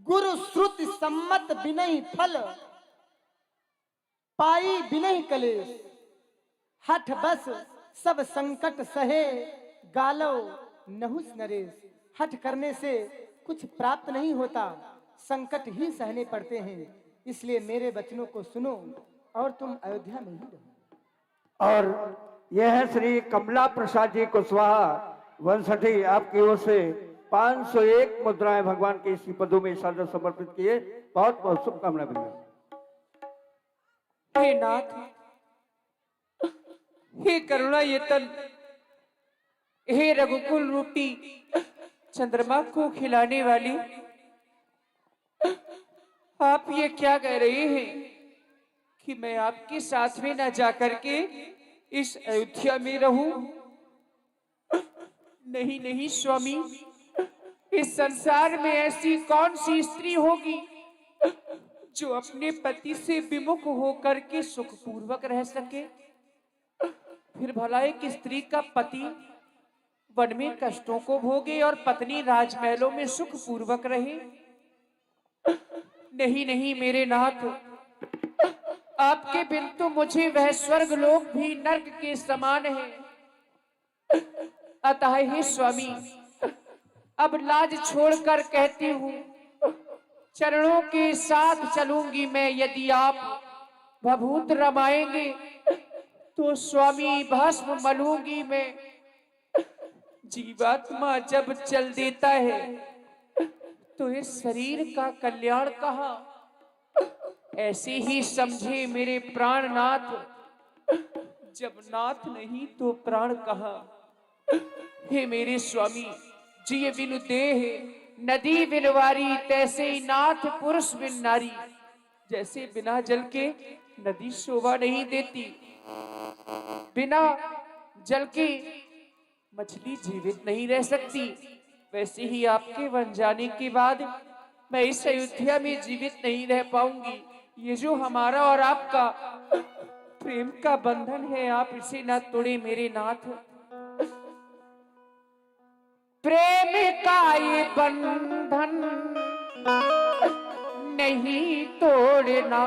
गुरु श्रुति सम्मत बिनई फल, पाई बिनई कलेश। हठ बस सब संकट सहे, गालो नहुस नरेश। हठ करने से कुछ प्राप्त नहीं होता, संकट ही सहने पड़ते हैं। इसलिए मेरे वचनों को सुनो और तुम अयोध्या में ही रहो। और यह है श्री कमला प्रसाद जी कुशवाहा वंशठी, आपकी ओर से 501 मुद्राएं भगवान के इसी पदों में सादर समर्पित किए। बहुत बहुत शुभकामनाएं भैया। हे नाथ, हे करुणा येतन, हे रघुकुल रूपी चंद्रमा को खिलाने वाली, आप ये क्या कह रहे हैं कि मैं आपके साथ में न जाकर के इस अयोध्या में रहूं? नहीं नहीं स्वामी, इस संसार में ऐसी कौन सी स्त्री होगी जो अपने पति से विमुख होकर के सुखपूर्वक रह सके? फिर भला एक स्त्री का पति वन में कष्टों को भोगे और पत्नी राजमहलों में सुखपूर्वक रहे? नहीं नहीं मेरे नाथ, आपके बिन तो मुझे वह स्वर्ग लोक भी नर्क के समान है। अतः हे स्वामी, अब लाज छोड़कर कहती हूँ, चरणों के साथ चलूंगी मैं। यदि आप भभूत रमाएंगे तो स्वामी भस्म मलूंगी मैं। जीवात्मा जब चल देता है तो इस शरीर का कल्याण कहाँ। ऐसे ही समझे मेरे प्राणनाथ, जब नाथ नहीं तो प्राण कहाँ। हे मेरे स्वामी, जिये बिनु देह नदी बिन वारी, तैसे ही नाथ पुरुष बिन नारी। जैसे बिना जल के नदी शोभा नहीं देती, बिना जल के मछली जीवित नहीं रह सकती, वैसे ही आपके बन जाने के बाद मैं इस अयोध्या में जीवित नहीं रह पाऊंगी। ये जो हमारा और आपका प्रेम का बंधन है, आप इसे ना तोड़े मेरे नाथ। प्रेम का ये बंधन नहीं तोड़ना,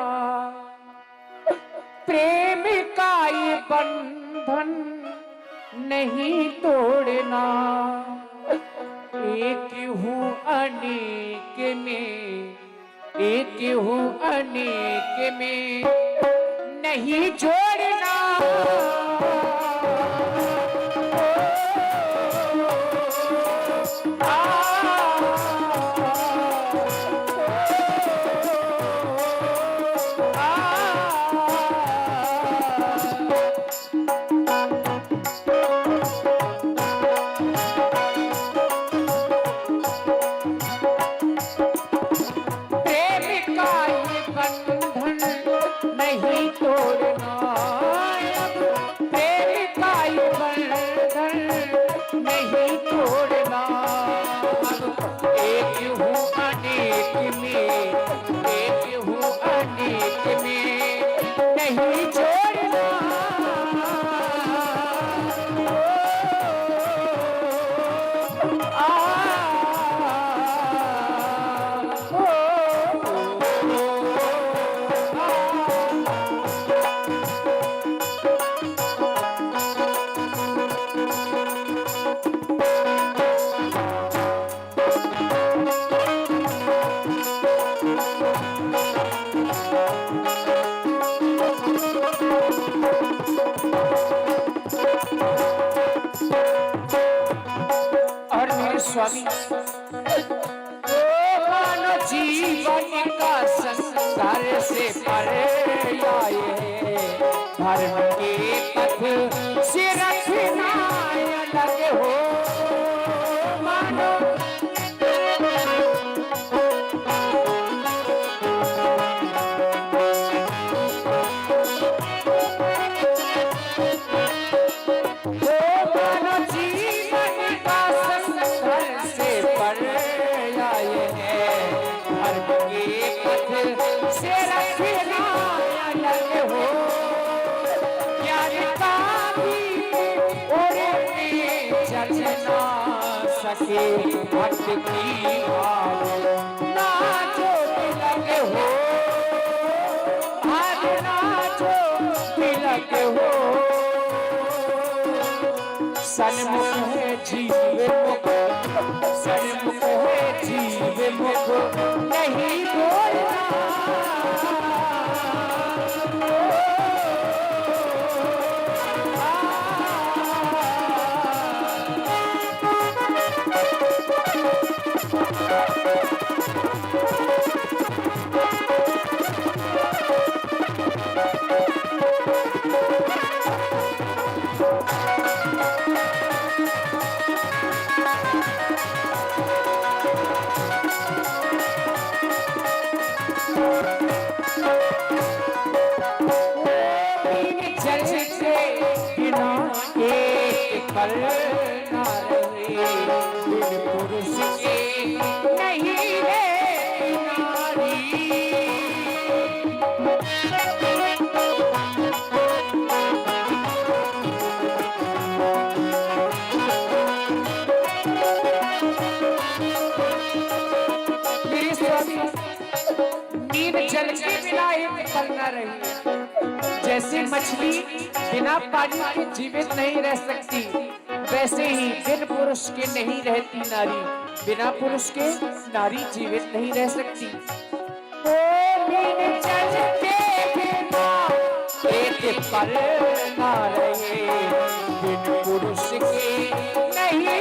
प्रेम का ये बंधन नहीं तोड़ना। एक हूँ अनेक में, एक हूँ अनेक में नहीं जोड़ना। स्वामी, मानो जीवन का संसार से परे आए, धर्म के पथ से रखना लगे हो। मानो भक्त की नाचो तिलक हो, आज नाचो तिलक हो। सन्मुख है जीव मुख, सन्मुख है जीव मुख नहीं बोलना। जैसे मछली बिना पानी के जीवित नहीं रह सकती, वैसे ही बिन पुरुष के नहीं रहती नारी, बिना पुरुष के नारी जीवित नहीं रह सकती। बिन जल के बिना एक पल ना रहे, बिन पुरुष के नहीं